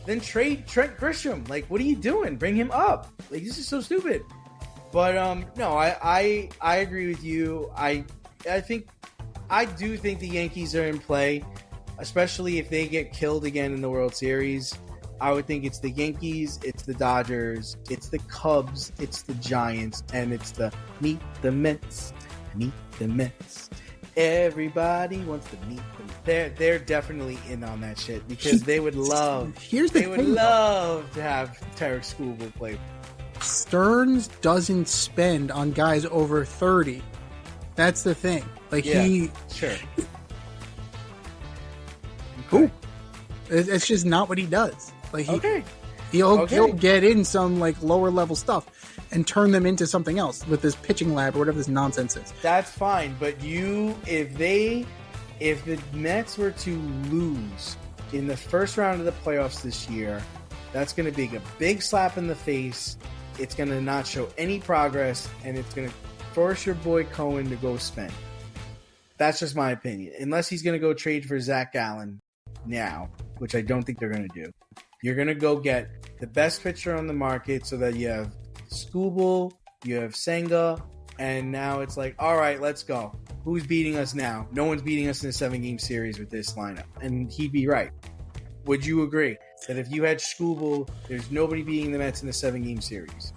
then trade Trent Grisham. Like, what are you doing? Bring him up. Like, this is so stupid. But no, I agree with you. I do think the Yankees are in play. Especially if they get killed again in the World Series. I would think it's the Yankees, it's the Dodgers, it's the Cubs, it's the Giants, and it's the meet the Mets. Everybody wants to meet them. They're definitely in on that shit because they would love. They would love to have Tarek Skubal play. Stearns doesn't spend on guys over 30. That's the thing. Like sure. Cool. It's just not what he does. Like he'll get in some like lower level stuff and turn them into something else with this pitching lab or whatever this nonsense is. That's fine, but if the Mets were to lose in the first round of the playoffs this year, that's going to be a big slap in the face. It's going to not show any progress, and it's going to force your boy Cohen to go spend. That's just my opinion. Unless he's going to go trade for Zach Gallen now, which I don't think they're going to do. You're going to go get the best pitcher on the market so that you have Skubal, you have Senga, and now it's like, all right, let's go. Who's beating us now? No one's beating us in a 7-game series with this lineup. And he'd be right. Would you agree that if you had Skubal, there's nobody beating the Mets in a 7-game series?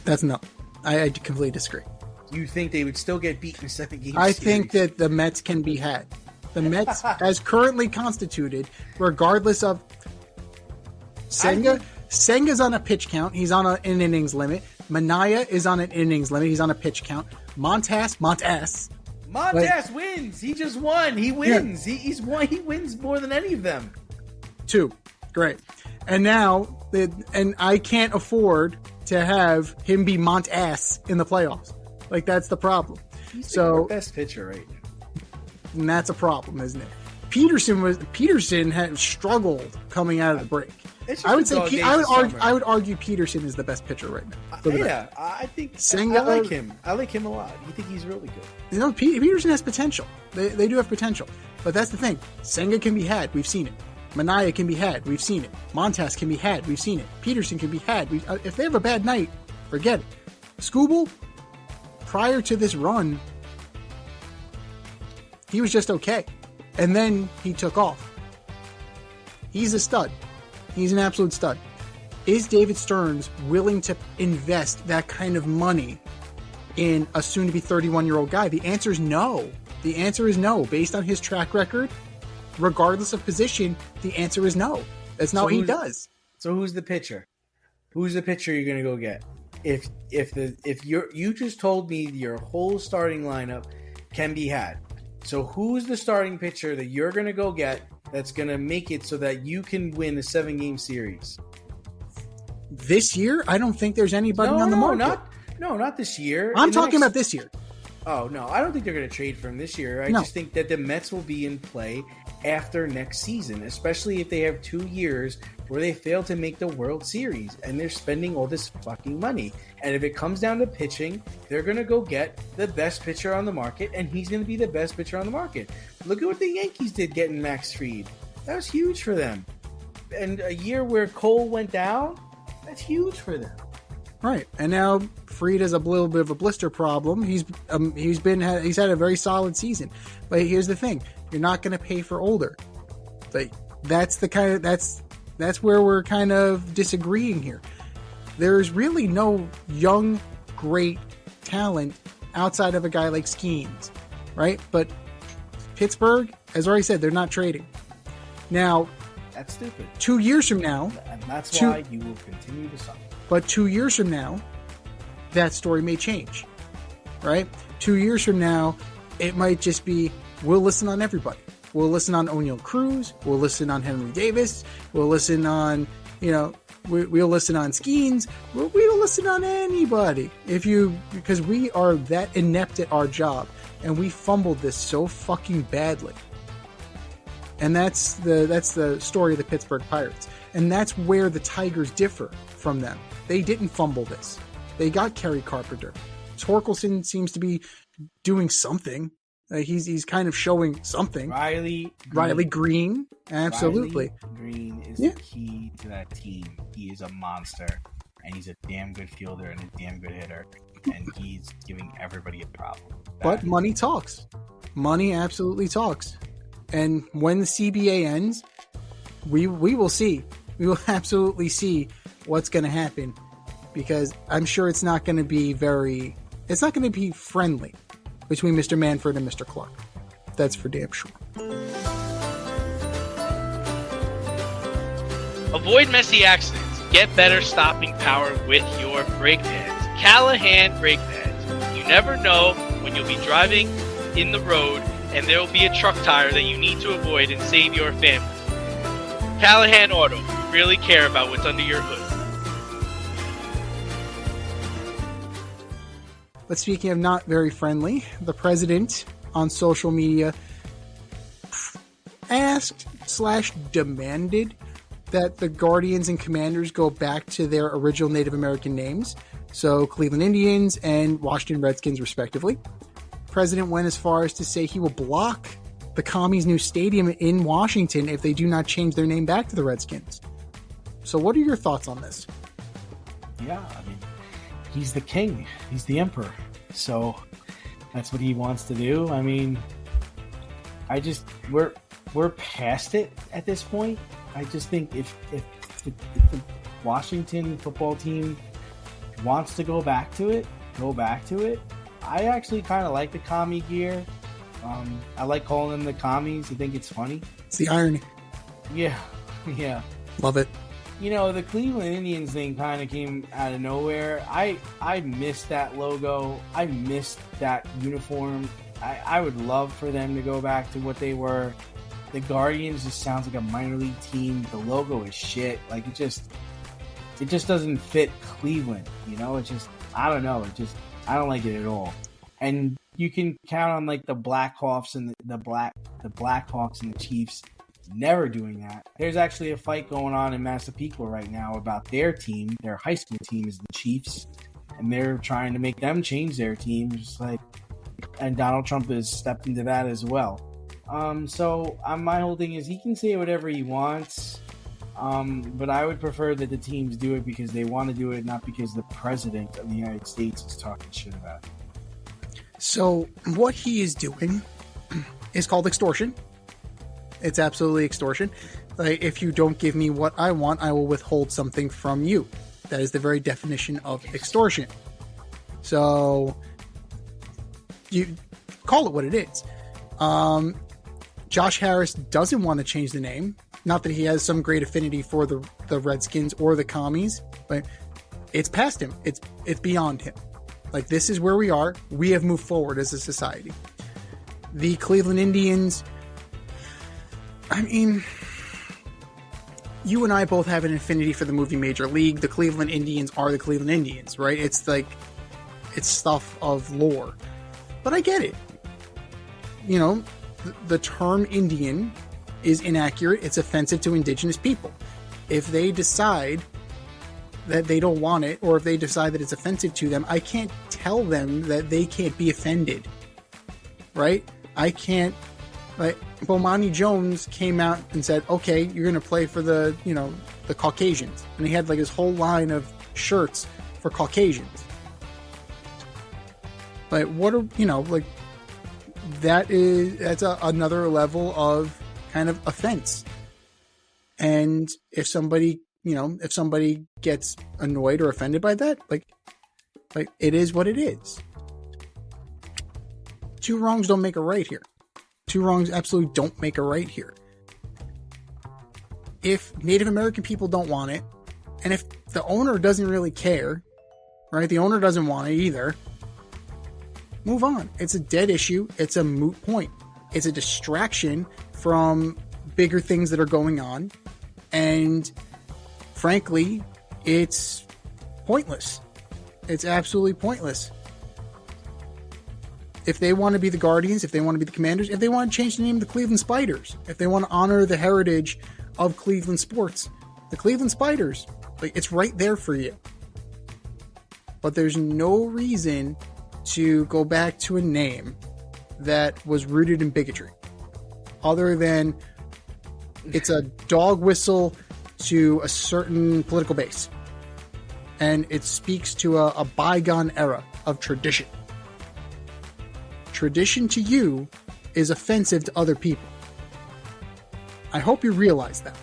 That's no. I completely disagree. You think they would still get beat in a 7-game series? I think that the Mets can be had. The Mets, as currently constituted, regardless of Senga's on a pitch count. He's on an innings limit. Manaya is on an innings limit. He's on a pitch count. Montas wins. He just won. He wins. Yeah. He's won. He wins more than any of them. 2. Great. And now, I can't afford to have him be Montas in the playoffs. Like, that's the problem. He's our best pitcher right now. And that's a problem, isn't it? Peterson had struggled coming out of the break. I would argue Peterson is the best pitcher right now. I think Senga, I like him. I like him a lot. You think he's really good? You know, Peterson has potential. They do have potential, but that's the thing. Senga can be had. We've seen it. Manaya can be had. We've seen it. Montas can be had. We've seen it. Peterson can be had. If they have a bad night, forget it. Skubal, prior to this run, he was just okay. And then he took off. He's a stud. He's an absolute stud. Is David Stearns willing to invest that kind of money in a soon-to-be 31-year-old guy? The answer is no. The answer is no. Based on his track record, regardless of position, the answer is no. That's not what he does. So who's the pitcher? Who's the pitcher you're going to go get? If you just told me your whole starting lineup can be had. So who's the starting pitcher that you're going to go get that's going to make it so that you can win a 7-game series? This year, I don't think there's anybody on the market. Not this year. I'm talking about this year. Oh, no. I don't think they're going to trade for him this year. I just think that the Mets will be in play after next season, especially if they have 2 years where they fail to make the World Series and they're spending all this fucking money. And if it comes down to pitching, they're going to go get the best pitcher on the market, and he's going to be the best pitcher on the market. Look at what the Yankees did getting Max Fried. That was huge for them. And a year where Cole went down, that's huge for them. Right, and now Fried has a little bit of a blister problem. He's had a very solid season, but here's the thing: you're not going to pay for older. Like that's where we're kind of disagreeing here. There's really no young, great talent outside of a guy like Skeens, right? But Pittsburgh, as already said, they're not trading. Now, that's stupid. 2 years from now, and that's why you will continue to suffer. But 2 years from now, that story may change, right? 2 years from now, it might just be, we'll listen on everybody. We'll listen on O'Neal Cruz. We'll listen on Henry Davis. We'll listen on, we'll listen on Skeens. We'll listen on anybody. Because we are that inept at our job, and we fumbled this so fucking badly. And that's the story of the Pittsburgh Pirates. And that's where the Tigers differ from them. They didn't fumble this. They got Kerry Carpenter. Torkelson seems to be doing something. He's kind of showing something. Riley Green. Absolutely. Riley Green is the key to that team. He is a monster. And he's a damn good fielder and a damn good hitter. And he's giving everybody a problem. But money talks. Money absolutely talks. And when the CBA ends, we will see. We will absolutely see what's going to happen, because I'm sure it's not going to be friendly between Mr. Manfred and Mr. Clark. That's for damn sure. Avoid messy accidents. Get better stopping power with your brake pads. Callahan brake pads. You never know when you'll be driving in the road and there will be a truck tire that you need to avoid and save your family. Callahan Auto. We really care about what's under your hood. But speaking of not very friendly, the president on social media asked/demanded that the Guardians and Commanders go back to their original Native American names, so Cleveland Indians and Washington Redskins respectively. The president went as far as to say he will block the Commies' new stadium in Washington if they do not change their name back to the Redskins. So what are your thoughts on this? Yeah, he's the king. He's the emperor. So that's what he wants to do. We're past it at this point. I just think if the Washington football team wants to go back to it, go back to it. I actually kind of like the commie gear. I like calling them the commies. I think it's funny. It's the irony. Yeah, yeah. Love it. You know, the Cleveland Indians thing kind of came out of nowhere. I missed that logo. I missed that uniform. I would love for them to go back to what they were. The Guardians just sounds like a minor league team. The logo is shit. Like, it just doesn't fit Cleveland. You know, it just, I don't know. I don't like it at all. And you can count on like the Blackhawks and the Blackhawks and the Chiefs never doing that. There's actually a fight going on in Massapequa right now about their team. Their high school team is the Chiefs, and they're trying to make them change their team. Just like, and Donald Trump has stepped into that as well. So my whole thing is he can say whatever he wants, but I would prefer that the teams do it because they want to do it, not because the president of the United States is talking shit about it. So what he is doing is called extortion. It's absolutely extortion. Like, if you don't give me what I want, I will withhold something from you. That is the very definition of extortion. So you call it what it is. Josh Harris doesn't want to change the name. Not that he has some great affinity for the Redskins or the Commies, but it's past him. It's beyond him. Like, this is where we are. We have moved forward as a society. The Cleveland Indians, I mean, you and I both have an affinity for the movie Major League. The Cleveland Indians are the Cleveland Indians, right? It's like, it's stuff of lore. But I get it. You know, the term Indian is inaccurate. It's offensive to indigenous people. If they decide that they don't want it, or if they decide that it's offensive to them, I can't tell them that they can't be offended, right? I can't, like, Bomani Jones came out and said, okay, you're going to play for the Caucasians. And he had like his whole line of shirts for Caucasians. Like, that's another level of kind of offense. And if somebody gets annoyed or offended by that, like it is what it is. Two wrongs don't make a right here. Two wrongs absolutely don't make a right here. If Native American people don't want it, and if the owner doesn't really care, right? The owner doesn't want it either. Move on. It's a dead issue. It's a moot point. It's a distraction from bigger things that are going on. And frankly, it's pointless. It's absolutely pointless. If they want to be the Guardians, if they want to be the Commanders, if they want to change the name to the Cleveland Spiders, if they want to honor the heritage of Cleveland sports, the Cleveland Spiders, like, it's right there for you. But there's no reason to go back to a name that was rooted in bigotry, other than it's a dog whistle to a certain political base, and it speaks to a bygone era of tradition. Tradition to you is offensive to other people. I hope you realize that.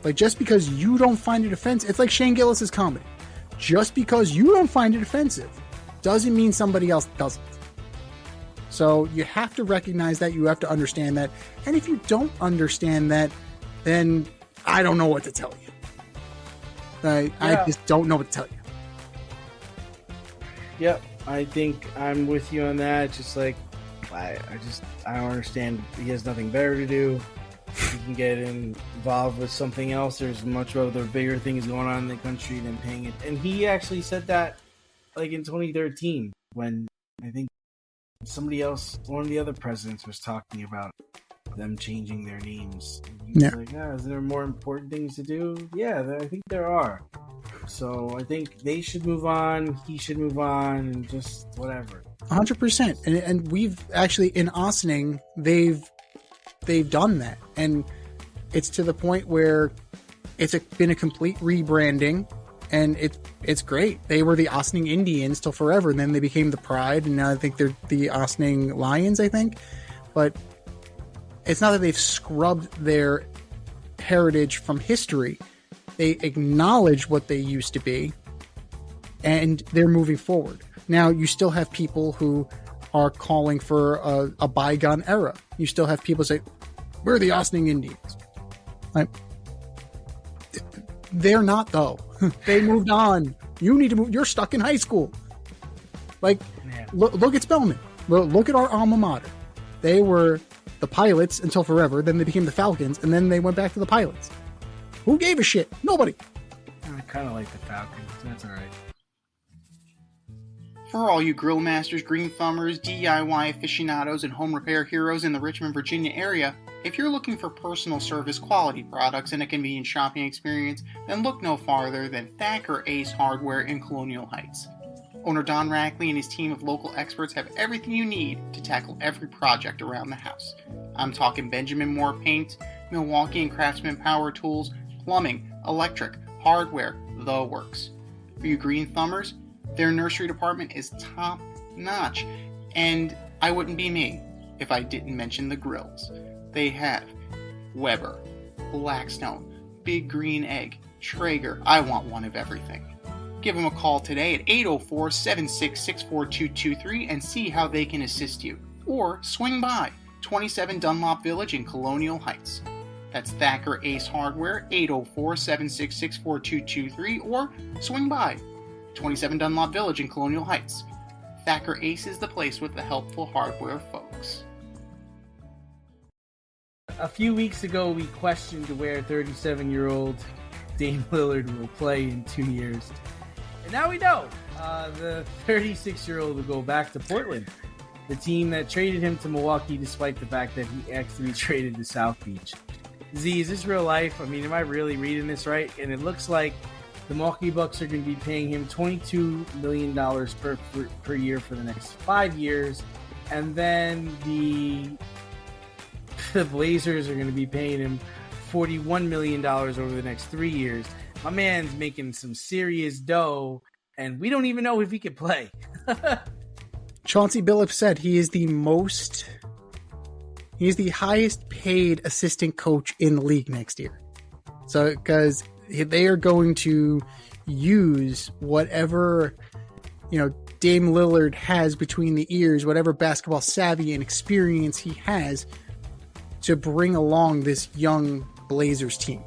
Like, just because you don't find it offensive, it's like Shane Gillis' comedy. Just because you don't find it offensive doesn't mean somebody else doesn't. So you have to recognize that, you have to understand that. And if you don't understand that, then I don't know what to tell you. I just don't know what to tell you. Yep, I think I'm with you on that. Just like, I don't understand. He has nothing better to do. He can get involved with something else. There's much other bigger things going on in the country than paying it. And he actually said that, like, in 2013, when I think somebody else, one of the other presidents, was talking about them changing their names. And he was like, is there more important things to do? Yeah, I think there are. So I think they should move on. He should move on, and just whatever. 100%. And we've actually, in Ossining, they've done that. And it's to the point where it's been a complete rebranding. And it's great. They were the Ossining Indians till forever, and then they became the Pride, and now I think they're the Ossining Lions, I think. But it's not that they've scrubbed their heritage from history. They acknowledge what they used to be, and they're moving forward. Now, you still have people who are calling for a bygone era. You still have people say, we're the Ossining Indians. Like, they're not, though. They moved on. You need to move. You're stuck in high school. Like, look at Spelman. Look at our alma mater. They were the Pilots until forever. Then they became the Falcons, and then they went back to the Pilots. Who gave a shit? Nobody. I kind of like the Falcons. That's all right. For all you grill masters, green thumbers, DIY aficionados, and home repair heroes in the Richmond, Virginia area, if you're looking for personal service quality products and a convenient shopping experience, then look no farther than Thacker Ace Hardware in Colonial Heights. Owner Don Rackley and his team of local experts have everything you need to tackle every project around the house. I'm talking Benjamin Moore paint, Milwaukee and Craftsman power tools, plumbing, electric, hardware, the works. For you green thumbers, their nursery department is top notch, and I wouldn't be me if I didn't mention the grills. They have Weber, Blackstone, Big Green Egg, Traeger. I want one of everything. Give them a call today at 804-766-4223 and see how they can assist you. Or swing by 27 Dunlop Village in Colonial Heights. That's Thacker Ace Hardware, 804-766-4223, or swing by 27 Dunlop Village in Colonial Heights. Thacker Ace is the place with the helpful hardware folks. A few weeks ago, we questioned where 37-year-old Dame Lillard will play in 2 years. And now we know. The 36-year-old will go back to Portland, the team that traded him to Milwaukee despite the fact that he actually traded to South Beach. Z, is this real life? I mean, am I really reading this right? And it looks like the Milwaukee Bucks are going to be paying him $22 million per year for the next 5 years. And then the Blazers are going to be paying him $41 million over the next 3 years. My man's making some serious dough, and we don't even know if he can play. Chauncey Billups said he is the highest paid assistant coach in the league next year. So, because they are going to use whatever, Dame Lillard has between the ears, whatever basketball savvy and experience he has to bring along this young Blazers team.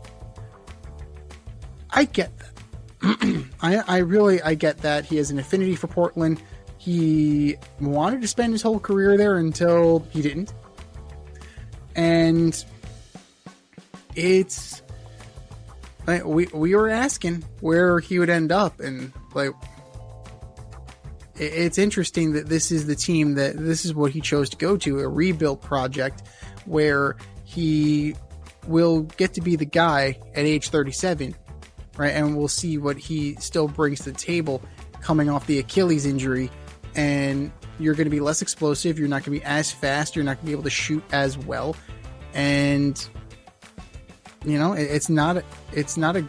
I get that. I get that. He has an affinity for Portland. He wanted to spend his whole career there until he didn't. And it's like we were asking where he would end up, and like it's interesting that this is the team this is what he chose to go to, a rebuild project where he will get to be the guy at age 37, right? And we'll see what he still brings to the table coming off the Achilles injury. And you're going to be less explosive. You're not going to be as fast. You're not going to be able to shoot as well. And, it's not a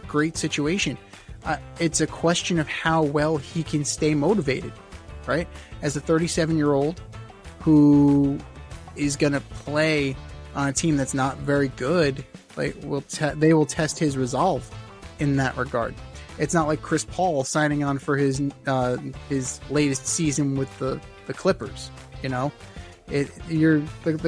great situation. It's a question of how well he can stay motivated, right? As a 37-year-old who is going to play on a team that's not very good, like they will test his resolve in that regard. It's not like Chris Paul signing on for his latest season with the Clippers. The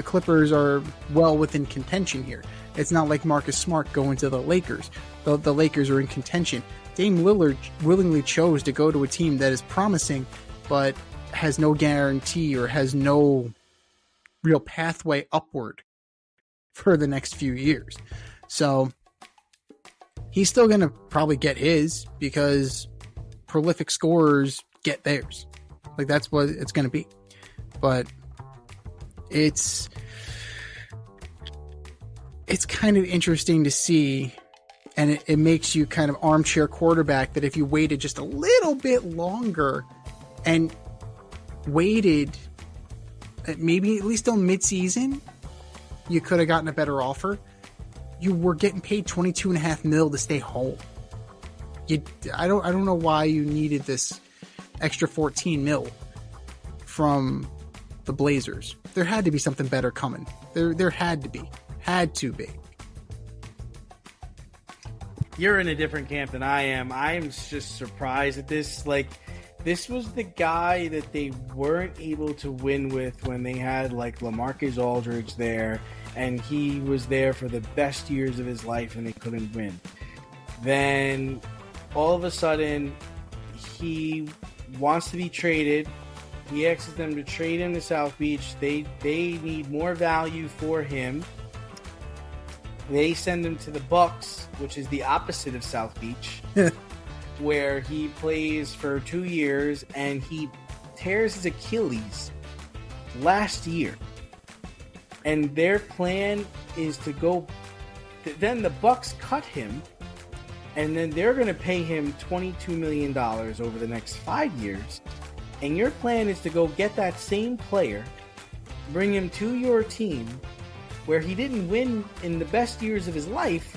Clippers are well within contention here. It's not like Marcus Smart going to the Lakers. The Lakers are in contention. Dame Lillard willingly chose to go to a team that is promising, but has no guarantee or has no real pathway upward for the next few years. So he's still going to probably get his, because prolific scorers get theirs. Like, that's what it's going to be. But it's kind of interesting to see, and it makes you kind of armchair quarterback, that if you waited just a little bit longer and waited maybe at least till mid-season, you could have gotten a better offer. You were getting paid $22.5 million to stay home. I don't know why you needed this extra $14 million from the Blazers. There had to be something better coming. There had to be. You're in a different camp than I am. I am just surprised at this. Like, This was the guy that they weren't able to win with when they had like LaMarcus Aldridge there, and he was there for the best years of his life and they couldn't win. Then all of a sudden he wants to be traded. He asks them to trade him to South Beach. They need more value for him. They send him to the Bucks, which is the opposite of South Beach, where he plays for 2 years and he tears his Achilles last year. And their plan is to go. Then the Bucks cut him, and then they're going to pay him $22 million over the next 5 years. And your plan is to go get that same player, bring him to your team, where he didn't win in the best years of his life,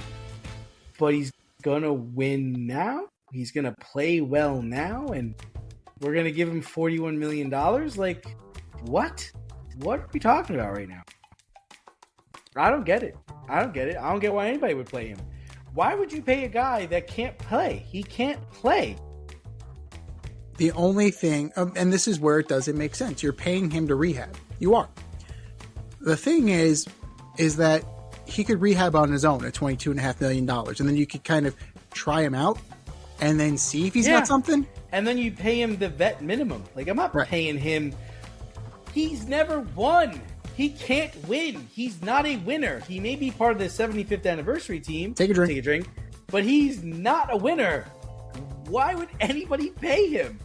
but he's going to win now? He's going to play well now? And we're going to give him $41 million? Like, what? What are we talking about right now? I don't get it. I don't get why anybody would play him. Why would you pay a guy that can't play? He can't play. The only thing, and this is where it doesn't make sense. You're paying him to rehab. You are. The thing is that he could rehab on his own at $22.5 million, and then you could kind of try him out and then see if he's got something. And then you pay him the vet minimum. Like, I'm not paying him. He's never won. He can't win. He's not a winner. He may be part of the 75th anniversary team. Take a drink. But he's not a winner. Why would anybody pay him?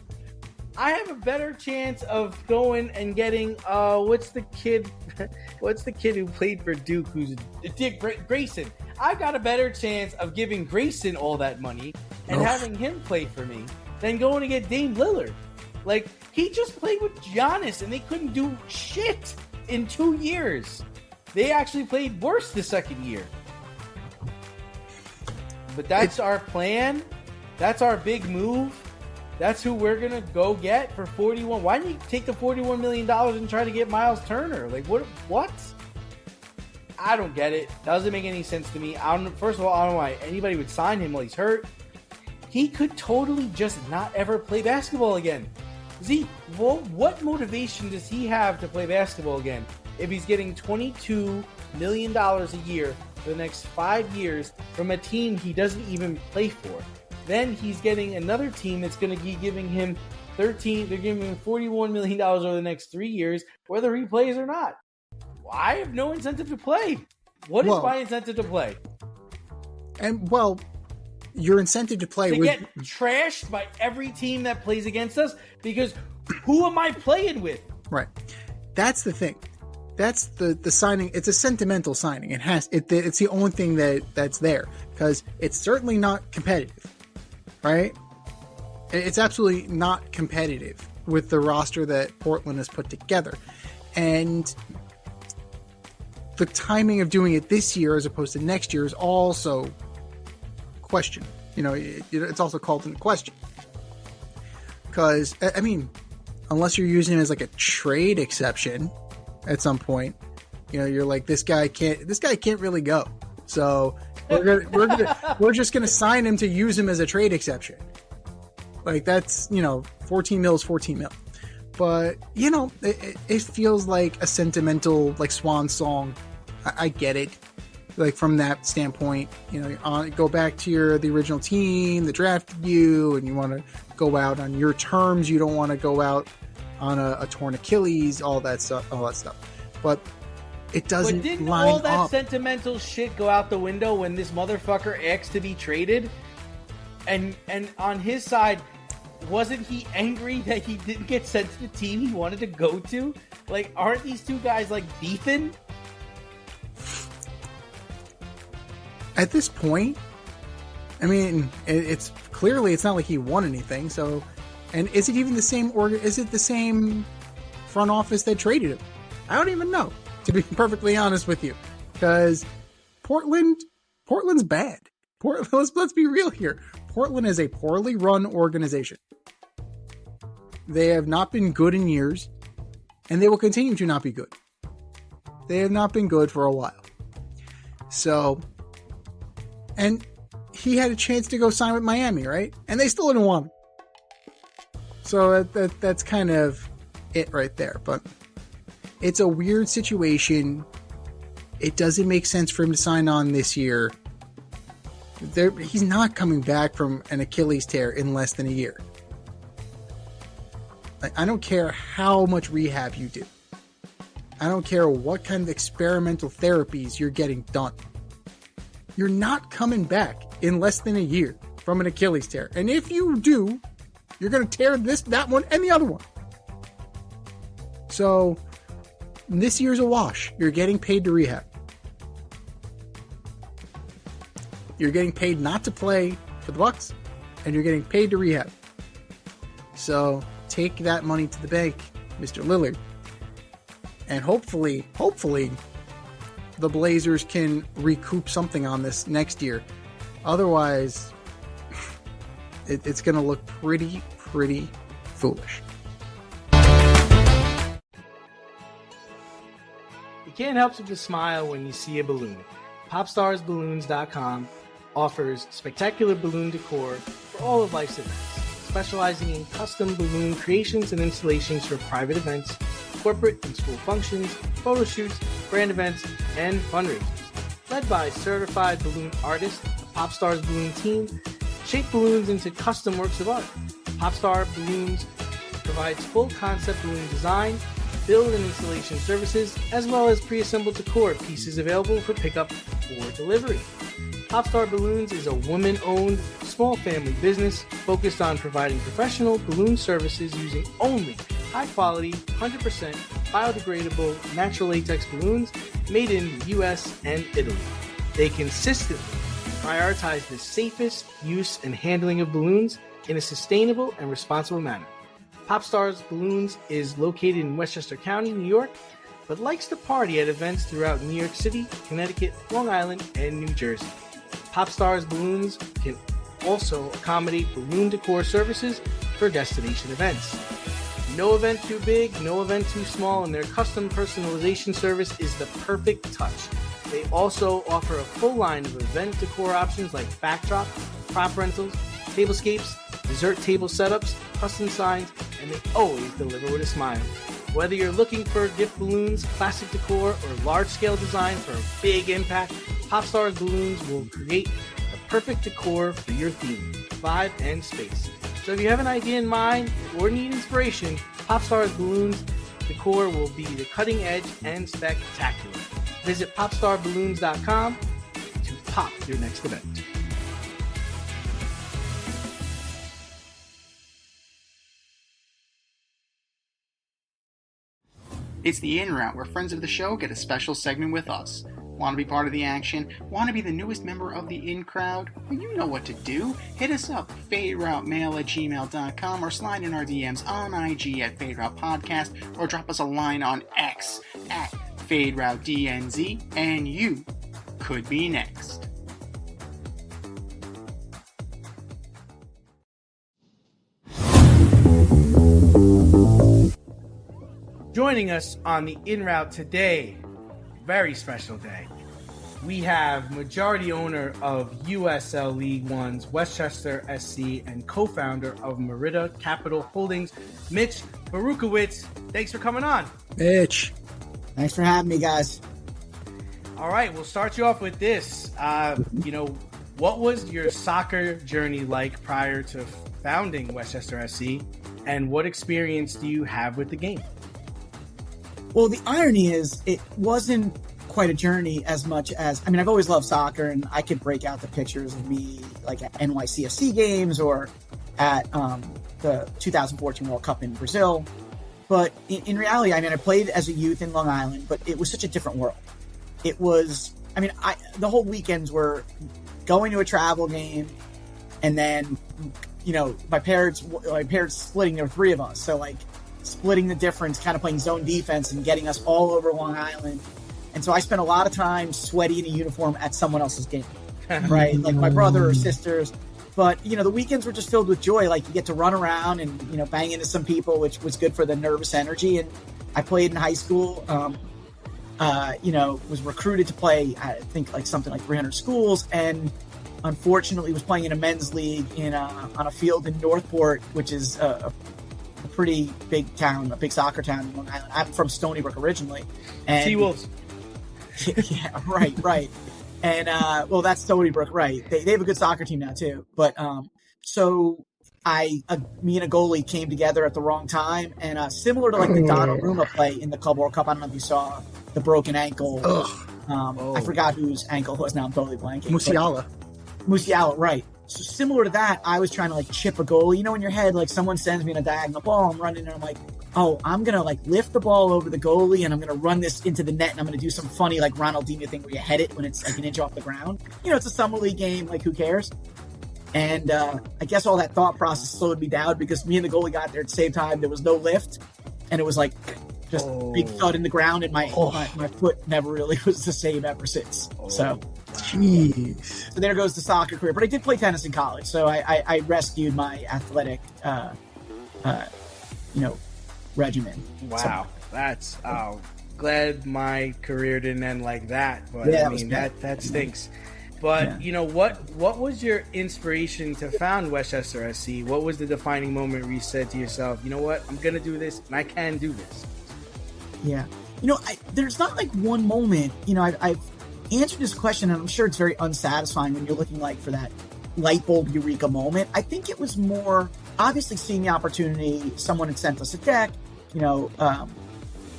I have a better chance of going and getting what's the kid who played for Duke who's Dick Grayson. I've got a better chance of giving Grayson all that money and having him play for me than going to get Dame Lillard. Like, he just played with Giannis and they couldn't do shit in 2 years. They actually played worse the second year. But that's our plan. That's our big move. That's who we're going to go get for 41. Why didn't you take the $41 million and try to get Miles Turner? Like, what? I don't get it. Doesn't make any sense to me. First of all, I don't know why anybody would sign him while he's hurt. He could totally just not ever play basketball again. What motivation does he have to play basketball again if he's getting $22 million a year for the next 5 years from a team he doesn't even play for? Then he's getting another team that's going to be giving him they're giving him $41 million over the next 3 years, whether he plays or not. Well, I have no incentive to play. What is my incentive to play? And, your incentive to play get trashed by every team that plays against us, because who am I playing with? Right. That's the thing. That's the signing. It's a sentimental signing. It's the only thing that's there, because it's certainly not competitive. Right? It's absolutely not competitive with the roster that Portland has put together. And the timing of doing it this year as opposed to next year is also questioned. It's also called into question. Because, I mean, unless you're using it as like a trade exception at some point, you're like, this guy can't really go. So we're just gonna sign him to use him as a trade exception. Like, that's 14 mil is 14 mil. But it feels like a sentimental, like, swan song. I get it. Like, from that standpoint, go back to the original team that drafted you, and you want to go out on your terms. You don't want to go out on a torn Achilles, all that stuff. But it doesn't didn't line all that up. sentimental shit go out the window when this motherfucker asked to be traded? And on his side, wasn't he angry that he didn't get sent to the team he wanted to go to? Like, aren't these two guys, like, beefing? At this point, I mean, it's not like he won anything. So, and is it even the same is it the same front office that traded him? I don't even know, to be perfectly honest with you, because Portland's bad. Let's be real here. Portland is a poorly run organization. They have not been good in years, and they will continue to not be good. They have not been good for a while. So, and he had a chance to go sign with Miami, right? And they still didn't want him. So that's kind of it right there. But it's a weird situation. It doesn't make sense for him to sign on this year. He's not coming back from an Achilles tear in less than a year. I don't care how much rehab you do. I don't care what kind of experimental therapies you're getting done. You're not coming back in less than a year from an Achilles tear. And if you do, you're going to tear that one, and the other one. So this year's a wash. You're getting paid to rehab. You're getting paid not to play for the Bucks, and you're getting paid to rehab. So take that money to the bank, Mr. Lillard. And hopefully, the Blazers can recoup something on this next year. Otherwise, it's going to look pretty foolish. You can't help but smile when you see a balloon. PopstarsBalloons.com offers spectacular balloon decor for all of life's events, specializing in custom balloon creations and installations for private events, corporate and school functions, photo shoots, brand events, and fundraisers. Led by certified balloon artists, the Popstars Balloon team shape balloons into custom works of art. Popstar Balloons provides full concept balloon design, build and installation services, as well as pre-assembled decor pieces available for pickup or delivery. Popstar Balloons is a woman-owned, small family business focused on providing professional balloon services using only high-quality, 100% biodegradable natural latex balloons made in the U.S. and Italy. They consistently prioritize the safest use and handling of balloons in a sustainable and responsible manner. Popstars Balloons is located in Westchester County, New York, but likes to party at events throughout New York City, Connecticut, Long Island, and New Jersey. Popstars Balloons can also accommodate balloon decor services for destination events. No event too big, no event too small, and their custom personalization service is the perfect touch. They also offer a full line of event decor options like backdrop, prop rentals, tablescapes, dessert table setups, custom signs, and they always deliver with a smile. Whether you're looking for gift balloons, classic decor, or large-scale design for a big impact, Popstars Balloons will create the perfect decor for your theme, vibe, and space. So if you have an idea in mind or need inspiration, Popstars Balloons decor will be the cutting edge and spectacular. Visit popstarballoons.com to pop your next event. It's the In Route, where friends of the show get a special segment with us. Want to be part of the action? Want to be the newest member of the In Crowd? Well, you know what to do. Hit us up, faderoutemail@gmail.com, or slide in our DMs on IG at FadeRoutePodcast, or drop us a line on X at FadeRouteDNZ, and you could be next. Joining us on the In Route today, very special day, we have majority owner of USL League One's Westchester SC and co-founder of Merida Capital Holdings, Mitch Baruchowitz. Thanks for coming on. Mitch. Thanks for having me, guys. All right, we'll start you off with this. What was your soccer journey like prior to founding Westchester SC, and what experience do you have with the game? Well, the irony is it wasn't quite a journey as much as, I've always loved soccer, and I could break out the pictures of me like at NYCFC games or at the 2014 World Cup in Brazil. But in reality, I played as a youth in Long Island, but it was such a different world. It was, the whole weekends were going to a travel game, and then, my parents splitting, there were three of us. So splitting the difference, kind of playing zone defense and getting us all over Long Island. And so I spent a lot of time sweaty in a uniform at someone else's game, right? Like my brother or sisters. But, the weekends were just filled with joy. Like you get to run around and, bang into some people, which was good for the nervous energy. And I played in high school, was recruited to play, I think something like 300 schools. And unfortunately was playing in a men's league on a field in Northport, which is pretty big town, a big soccer town in Long Island. I'm from Stony Brook originally. And Seawolves. yeah, right. And well, that's Stony Brook, right? They have a good soccer team now too. But so me and a goalie came together at the wrong time, and similar to like the Donnarumma play in the Club World Cup. I don't know if you saw the broken ankle. I forgot whose ankle it was. Now I'm totally blanking. Musiala, right. So similar to that, I was trying to like chip a goal. You know, in your head, like someone sends me in a diagonal ball, I'm running and I'm like, oh, I'm going to like lift the ball over the goalie and I'm going to run this into the net and I'm going to do some funny like Ronaldinho thing where you head it when it's like an inch off the ground. You know, it's a summer league game, like who cares? And I guess all that thought process slowed me down because me and the goalie got there at the same time. There was no lift and it was like just big thud in the ground and my foot never really was the same ever since. So. Jeez. So there goes the soccer career. But I did play tennis in college, so I rescued my athletic, regimen. Wow, that's glad my career didn't end like that. But yeah, I mean that stinks. But you know what was your inspiration to found Westchester SC? What was the defining moment where you said to yourself, you know what, I'm gonna do this and I can do this? Yeah, you know, there's not like one moment. You know, I've answered this question, and I'm sure it's very unsatisfying when you're looking like for that light bulb eureka moment. I think it was more obviously seeing the opportunity. Someone had sent us a deck. You know,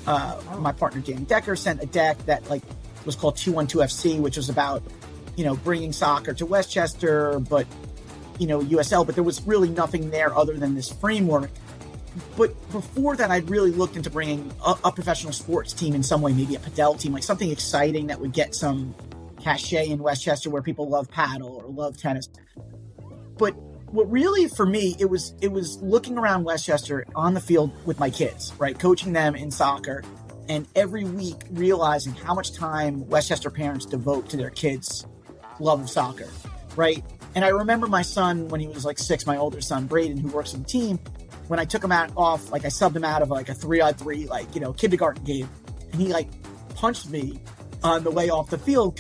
my partner Danny Decker sent a deck that like was called 212 FC, which was about bringing soccer to Westchester, but USL. But there was really nothing there other than this framework. But before that, I'd really looked into bringing a professional sports team in some way, maybe a padel team, like something exciting that would get some cachet in Westchester where people love paddle or love tennis. But what really, for me, it was looking around Westchester on the field with my kids, right? Coaching them in soccer, and every week realizing how much time Westchester parents devote to their kids' love of soccer, right? And I remember my son, when he was like 6, my older son, Braden, who works on the team, when I took him off, like I subbed him out of like a 3-on-3, like, kindergarten game. And he like punched me on the way off the field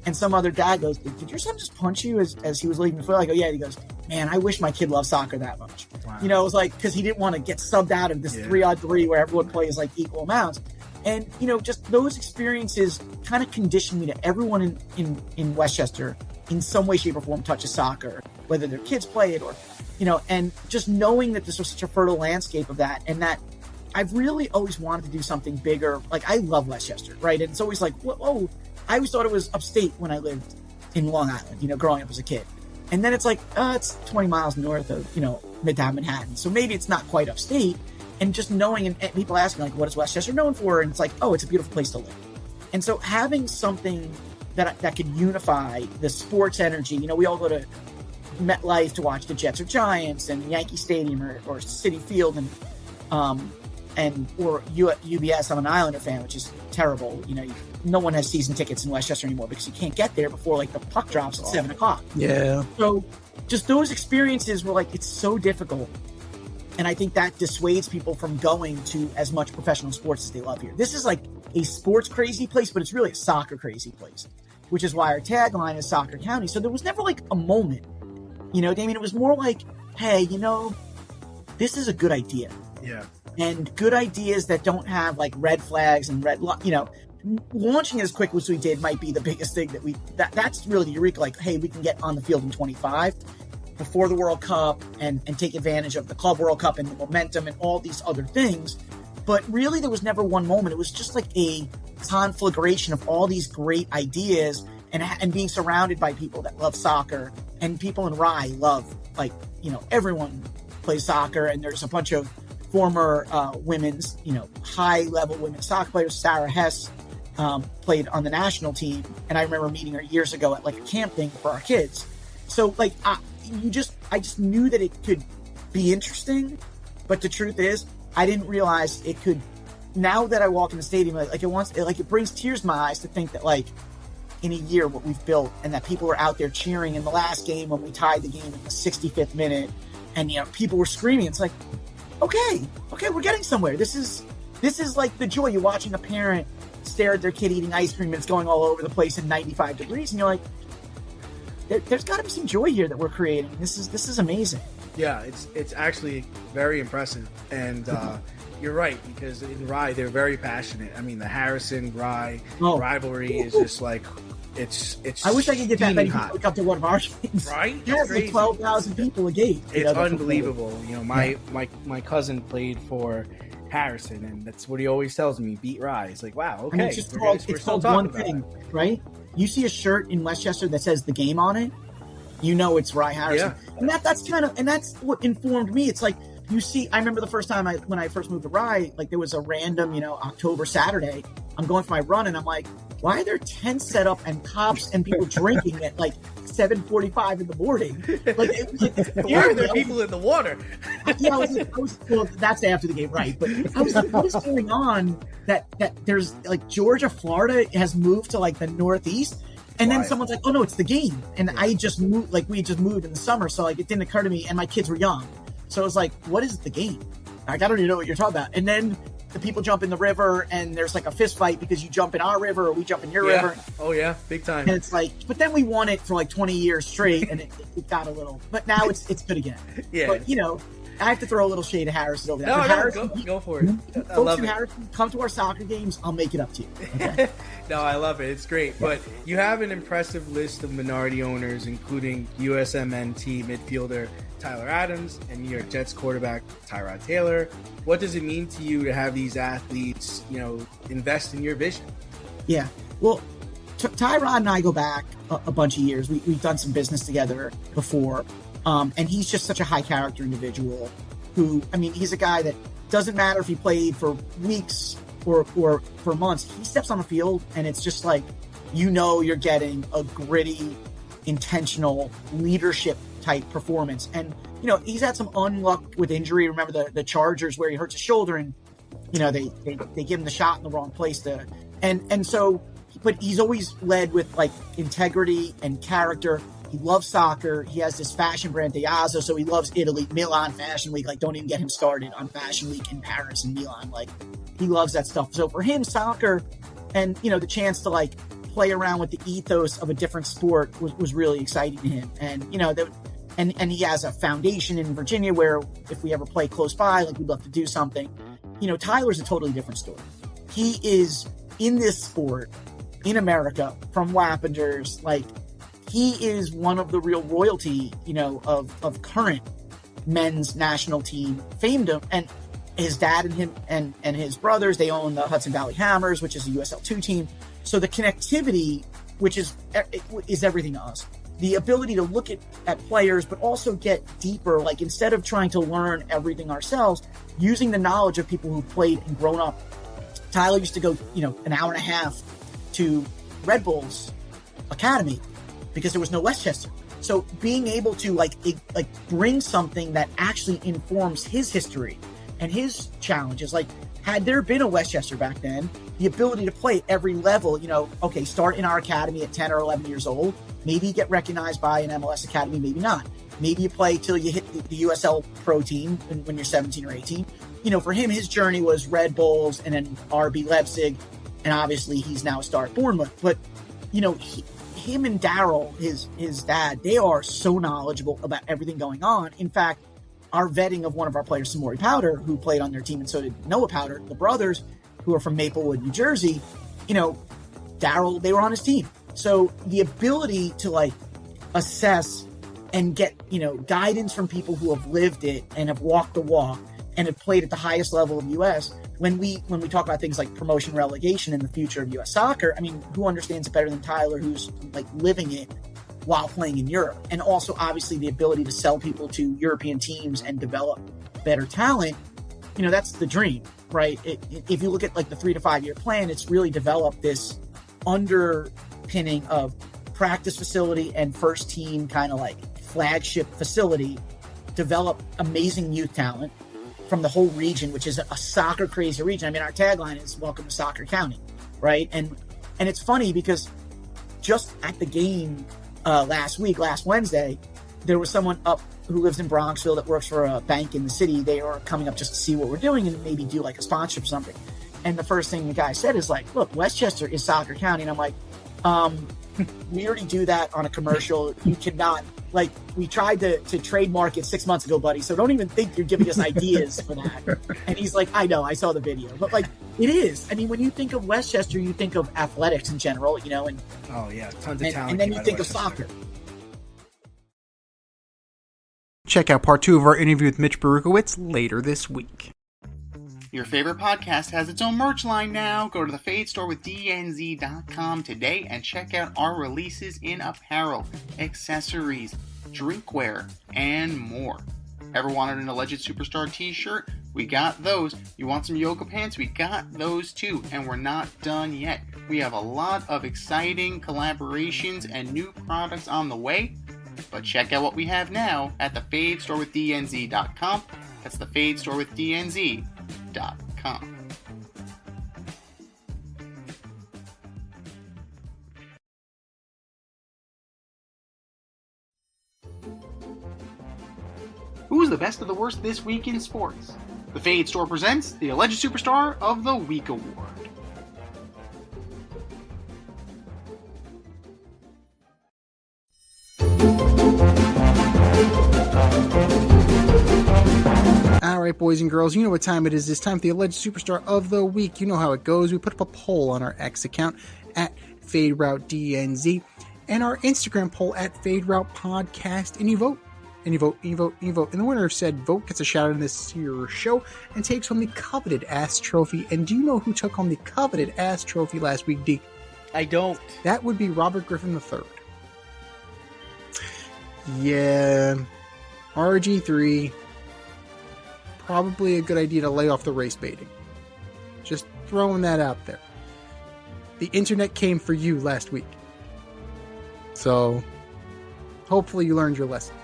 and some other dad goes, did your son just punch you as he was leaving the field? I go, yeah. And he goes, man, I wish my kid loved soccer that much. Wow. It was like, because he didn't want to get subbed out of this 3-on-3 where everyone plays like equal amounts. And, just those experiences kind of conditioned me to everyone in Westchester in some way, shape, or form touches soccer, whether their kids play it or, and just knowing that this was such a fertile landscape of that, and that I've really always wanted to do something bigger. Like, I love Westchester, right? And it's always like, whoa, I always thought it was upstate when I lived in Long Island, growing up as a kid. And then it's like, it's 20 miles north of, Midtown Manhattan. So maybe it's not quite upstate. And just knowing, and people asking, like, what is Westchester known for? And it's like, oh, it's a beautiful place to live. And so having something that could unify the sports energy, we all go to MetLife to watch the Jets or Giants, and Yankee Stadium or Citi Field, or UBS. I'm an Islander fan, which is terrible. No one has season tickets in Westchester anymore because you can't get there before like the puck drops at 7:00. Yeah. So just those experiences were like, it's so difficult. And I think that dissuades people from going to as much professional sports as they love here. This is like a sports crazy place, but it's really a soccer crazy place, which is why our tagline is Soccer County. So there was never like a moment, Damien, it was more like, hey, this is a good idea. Yeah. And good ideas that don't have like red flags and launching as quick as we did might be the biggest thing that's really the eureka. Like, hey, we can get on the field in 25 before the World Cup and take advantage of the Club World Cup and the momentum and all these other things. But really, there was never one moment. It was just like a conflagration of all these great ideas and being surrounded by people that love soccer, and people in Rye love, like, everyone plays soccer, and there's a bunch of former women's, high-level women's soccer players. Sarah Hess played on the national team, and I remember meeting her years ago at like a camp thing for our kids. So like, I just knew that it could be interesting, but the truth is, I didn't realize it could. Now that I walk in the stadium, it brings tears to my eyes to think that like in a year what we've built, and that people were out there cheering in the last game when we tied the game in the 65th minute, and people were screaming. It's like, okay, we're getting somewhere. This is like the joy. You're watching a parent stare at their kid eating ice cream and it's going all over the place in 95 degrees, and you're like, there's got to be some joy here that we're creating. This is amazing. Yeah, it's actually very impressive, and you're right, because in Rye they're very passionate. I mean, the Harrison Rye rivalry is just like it's. I wish I could get that many hot. people to come to one of our games. Right? Yeah, it's like 12,000 people a game. It's unbelievable. You know, my cousin played for Harrison, and that's what he always tells me: beat Rye. It's like, wow, okay. I mean, it's called one thing, right? You see a shirt in Westchester that says the game on it, you know it's Rye Harrison. Yeah. And that's what informed me. It's like, you see, I remember the first time when I first moved to Rye, like there was a random, October Saturday, I'm going for my run and I'm like, why are there tents set up and cops and people drinking at like 7:45 in the morning? Like, why are there people in the water? I was well, that's after the game, right? But I was like, what is going on that there's like Georgia, Florida has moved to like the Northeast? And then someone's like, oh no, it's the game. And I just moved, like we just moved in the summer. So like it didn't occur to me, and my kids were young. So I was like, what is the game? Like, I don't even know what you're talking about. And then the people jump in the river and there's like a fist fight because you jump in our river or we jump in your river. Oh yeah, big time. And it's like, but then we won it for like 20 years straight and it got a little, but now it's good again. Yeah. But I have to throw a little shade at Harrison over there. No, Harrison, go for it. I folks love in it. Harrison, come to our soccer games. I'll make it up to you. Okay? No, I love it. It's great. But you have an impressive list of minority owners, including USMNT midfielder Tyler Adams and New York Jets quarterback Tyrod Taylor. What does it mean to you to have these athletes, invest in your vision? Yeah. Well, Tyrod and I go back a bunch of years. We've done some business together before. And he's just such a high character individual who, I mean, he's a guy that doesn't matter if he played for weeks or for months. He steps on the field and it's just like, you're getting a gritty, intentional leadership type performance. And, he's had some unluck with injury. Remember the Chargers where he hurts his shoulder and, they give him the shot in the wrong place but he's always led with like integrity and character. He loves soccer. He has this fashion brand, Diazzo, so he loves Italy, Milan Fashion Week. Like, don't even get him started on Fashion Week in Paris and Milan. Like, he loves that stuff. So for him, soccer and, the chance to, like, play around with the ethos of a different sport was really exciting to him. And, and he has a foundation in Virginia where if we ever play close by, like, we'd love to do something. Tyler's a totally different story. He is in this sport in America from Wappingers, like, he is one of the real royalty, of current men's national team famedom. And his dad and him and his brothers, they own the Hudson Valley Hammers, which is a USL2 team. So the connectivity, which is everything to us. The ability to look at players, but also get deeper, like instead of trying to learn everything ourselves, using the knowledge of people who played and grown up. Tyler used to go, an hour and a half to Red Bull's academy because there was no Westchester. So being able to like bring something that actually informs his history and his challenges, like had there been a Westchester back then, the ability to play every level, start in our academy at 10 or 11 years old, maybe get recognized by an MLS academy, maybe not. Maybe you play till you hit the USL pro team when you're 17 or 18. For him, his journey was Red Bulls and then RB Leipzig. And obviously he's now a star at Bournemouth. But, him and Daryl, his dad, they are so knowledgeable about everything going on. In fact, our vetting of one of our players, Samori Powder, who played on their team, and so did Noah Powder, the brothers, who are from Maplewood, New Jersey, Daryl, they were on his team. So the ability to like assess and get, guidance from people who have lived it and have walked the walk and have played at the highest level of U.S., when we talk about things like promotion, relegation, and the future of U.S. soccer, I mean, who understands it better than Tyler, who's like living it while playing in Europe? And also, obviously, the ability to sell people to European teams and develop better talent, that's the dream, right? If you look at like the 3 to 5 year plan, it's really developed this underpinning of practice facility and first team kind of like flagship facility, develop amazing youth talent from the whole region, which is a soccer crazy region. I mean, our tagline is "Welcome to Soccer County," right? And it's funny because just at the game last Wednesday, there was someone up who lives in Bronxville that works for a bank in the city. They are coming up just to see what we're doing and maybe do like a sponsorship or something. And the first thing the guy said is like, "Look, Westchester is Soccer County," and I'm like, "We already do that on a commercial. You cannot like, we tried to trademark it 6 months ago, buddy, so don't even think you're giving us ideas for that. And he's like, I know, I saw the video. But, like, it is. I mean, when you think of Westchester, you think of athletics in general, you know, and oh yeah, tons of talent. And then you think of soccer. Check out part 2 of our interview with Mitch Baruchowitz later this week. Your favorite podcast has its own merch line now. Go to the Fade Store with DNZ.com today and check out our releases in apparel, accessories, drinkware, and more. Ever wanted an Alleged Superstar t-shirt? We got those. You want some yoga pants? We got those too. And we're not done yet. We have a lot of exciting collaborations and new products on the way. But check out what we have now at the Fade Store with DNZ.com. That's the Fade Store with DNZ.com. Who's the best of the worst this week in sports? The Fade Store presents the Alleged Superstar of the Week Award. All right, boys and girls, you know what time it is. It's time for the Alleged Superstar of the Week. You know how it goes. We put up a poll on our X account at FadeRouteDNZ and our Instagram poll at FadeRoutePodcast, and you vote. And you vote, and you vote, and you vote. And the winner of said vote gets a shout out in this here show and takes home the coveted ass trophy. And do you know who took home the coveted ass trophy last week, D? I don't. That would be Robert Griffin III. Yeah, RG3. Probably a good idea to lay off the race baiting. Just throwing that out there. The internet came for you last week. So, hopefully you learned your lesson.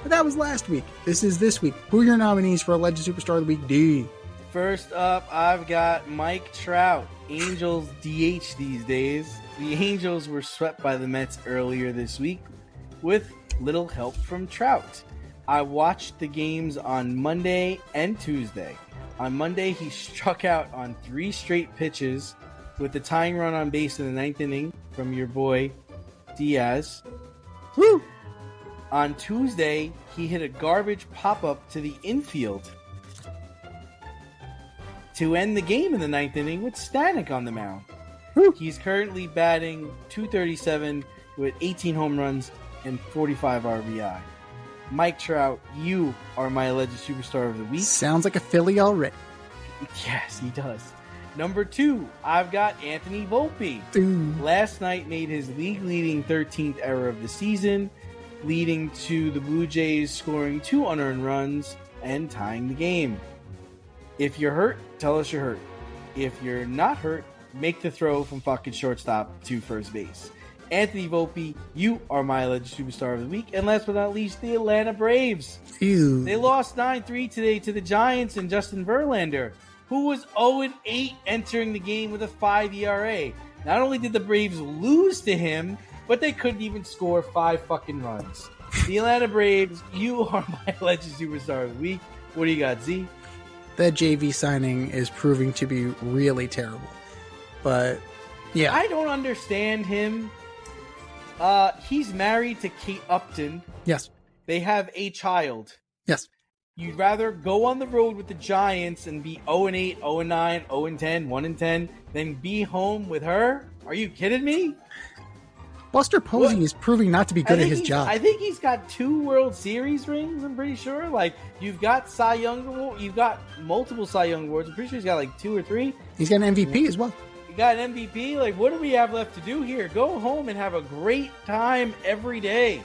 But that was last week. This is this week. Who are your nominees for Alleged Superstar of the Week, D? First up, I've got Mike Trout. Angels DH these days. The Angels were swept by the Mets earlier this week with little help from Trout. I watched the games on Monday and Tuesday. On Monday, he struck out on 3 straight pitches with the tying run on base in the 9th inning from your boy, Diaz. Woo! On Tuesday, he hit a garbage pop-up to the infield to end the game in the 9th inning with Stanek on the mound. Woo! He's currently batting .237 with 18 home runs and 45 RBI. Mike Trout, you are my Alleged Superstar of the Week. Sounds like a Philly already. Yes, he does. Number 2, I've got Anthony Volpe. Ooh. Last night made his league-leading 13th error of the season, leading to the Blue Jays scoring 2 unearned runs and tying the game. If you're hurt, tell us you're hurt. If you're not hurt, make the throw from fucking shortstop to first base. Anthony Volpe, you are my Alleged Superstar of the Week. And last but not least, the Atlanta Braves. Ew. They lost 9-3 today to the Giants and Justin Verlander, who was 0-8 entering the game with a 5 ERA. Not only did the Braves lose to him, but they couldn't even score 5 fucking runs. The Atlanta Braves, you are my Alleged Superstar of the Week. What do you got, Z? That JV signing is proving to be really terrible. But, yeah. I don't understand him. He's married to Kate Upton. Yes. They have a child. Yes. You'd rather go on the road with the Giants and be 0-8, 0-9, 0-10, 1-10 than be home with her? Are you kidding me? Buster Posey is proving not to be good at his job. I think he's got 2 World Series rings, I'm pretty sure. Like, you've got Cy Young Award, you've got multiple Cy Young Awards. I'm pretty sure he's got like 2 or 3. He's got an MVP as well. You got an MVP? Like, what do we have left to do here? Go home and have a great time every day.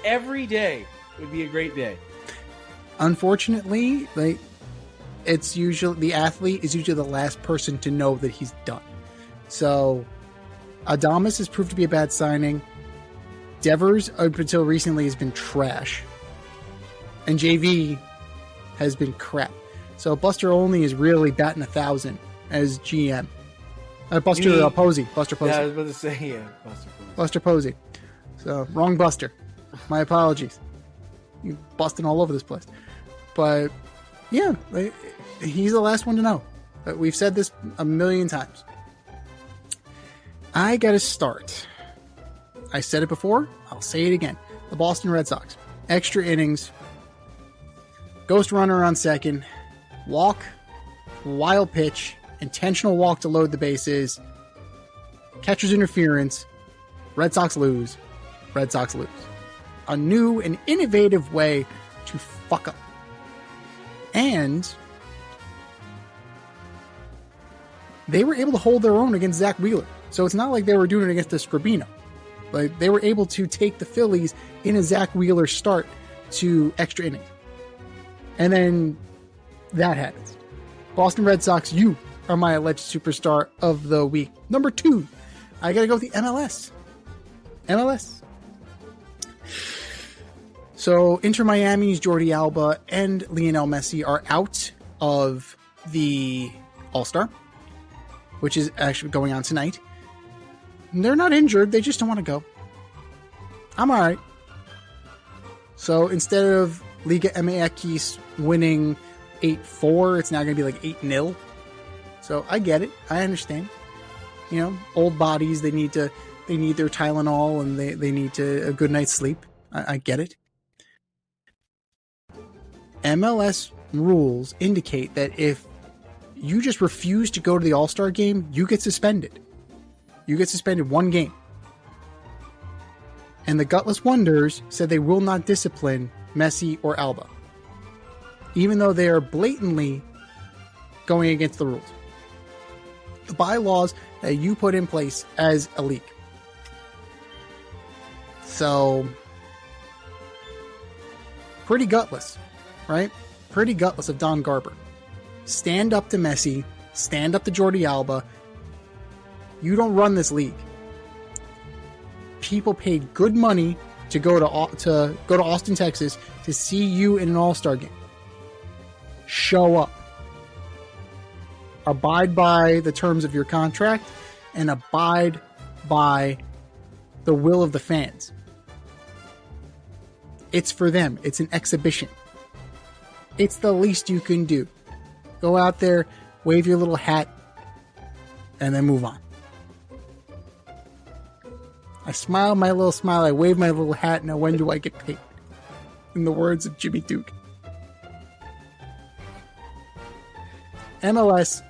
Every day would be a great day. Unfortunately, like, it's usually the athlete is usually the last person to know that he's done. So Adames has proved to be a bad signing. Devers, up until recently, has been trash. And JV has been crap. So Buster Olney is really batting 1,000 as GM. Buster Posey. Buster Posey. Yeah, I was about to say, yeah. Buster Posey. So, wrong Buster. My apologies. You busting all over this place. But, yeah, he's the last one to know. We've said this a million times. I got to start. I said it before. I'll say it again. the Boston Red Sox. Extra innings, ghost runner on second, walk, wild pitch, intentional walk to load the bases, catcher's interference, Red Sox lose, Red Sox lose. A new and innovative way to fuck up. And they were able to hold their own against Zach Wheeler. So it's not like they were doing it against the Scribino. Like, they were able to take the Phillies in a Zach Wheeler start to extra innings. And then that happens. Boston Red Sox, you are my alleged superstar of the week. Number 2, I gotta go with the MLS. MLS. So, Inter Miami's Jordi Alba and Lionel Messi are out of the All-Star, which is actually going on tonight. They're not injured, they just don't want to go. I'm alright. So, instead of Liga MX winning 8-4, it's now going to be like 8-0. So, I get it. I understand. You know, old bodies, they need their Tylenol and they need a good night's sleep. I get it. MLS rules indicate that if you just refuse to go to the All-Star game, you get suspended. You get suspended 1 game. And the Gutless Wonders said they will not discipline Messi or Alba, even though they are blatantly going against the rules. The bylaws that you put in place as a league. So, pretty gutless, right? Pretty gutless of Don Garber. Stand up to Messi. Stand up to Jordi Alba. You don't run this league. People paid good money to go to Austin, Texas to see you in an All-Star game. Show up. Abide by the terms of your contract and abide by the will of the fans. It's for them. It's an exhibition. It's the least you can do. Go out there, wave your little hat, and then move on. I smile my little smile, I wave my little hat, now when do I get paid? In the words of Jimmy Duke. MLS,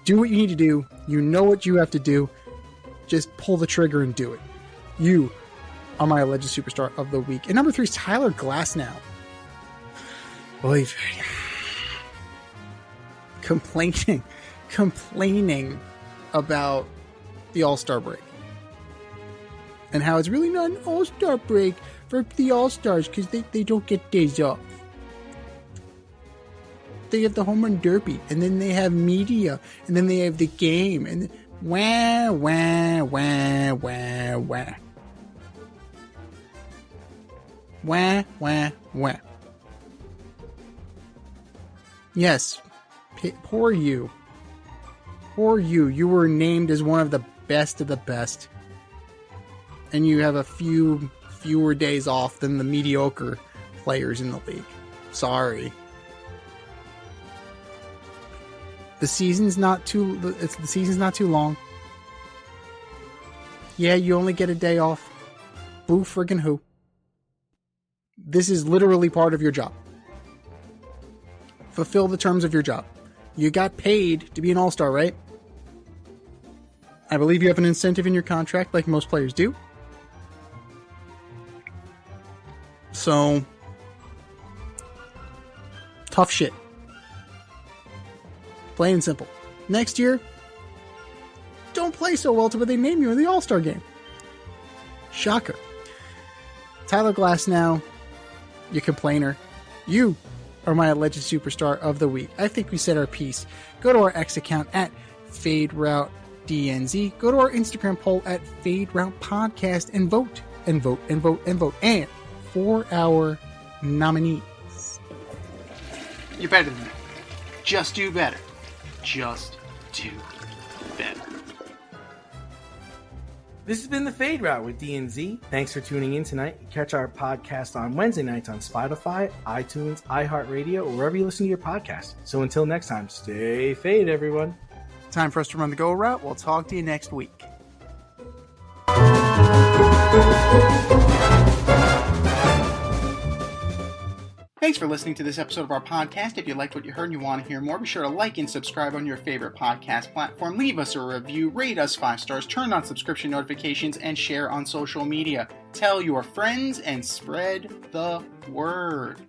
do what you need to do. You know what you have to do. Just pull the trigger and do it. You are my alleged superstar of the week. And number 3 is Tyler Glasnow. Believe it. Complaining about the All-Star break. And how it's really not an All-Star break for the All-Stars because they don't get days off. They have the home run derby, and then they have media, and then they have the game, and wah, wah, wah, wah, wah. Wah, wah, wah. Yes, poor you. Poor you. You were named as one of the best, and you have a fewer days off than the mediocre players in the league. Sorry. The season's not too long. Yeah, you only get a day off. Boo friggin' who. This is literally part of your job. Fulfill the terms of your job. You got paid to be an All-Star, right? I believe you have an incentive in your contract like most players do. So, tough shit. Plain and simple. Next year, don't play so well to where they name you in the All-Star game. Shocker. Tyler Glasnow, you complainer. You are my alleged superstar of the week. I think we said our piece. Go to our X account at FadeRouteDNZ. Go to our Instagram poll at FadeRoutePodcast and vote. And vote, and vote, and vote. And for our nominees. You're better than that. Just do better. Just do better. This has been The Fade Route with DNZ. Thanks for tuning in tonight. Catch our podcast on Wednesday nights on Spotify, iTunes, iHeartRadio, or wherever you listen to your podcast. So until next time, stay fade, everyone. Time for us to run the go route. We'll talk to you next week. Thanks for listening to this episode of our podcast. If you liked what you heard and you want to hear more, be sure to like and subscribe on your favorite podcast platform. Leave us a review, rate us 5 stars, turn on subscription notifications, and share on social media. Tell your friends and spread the word.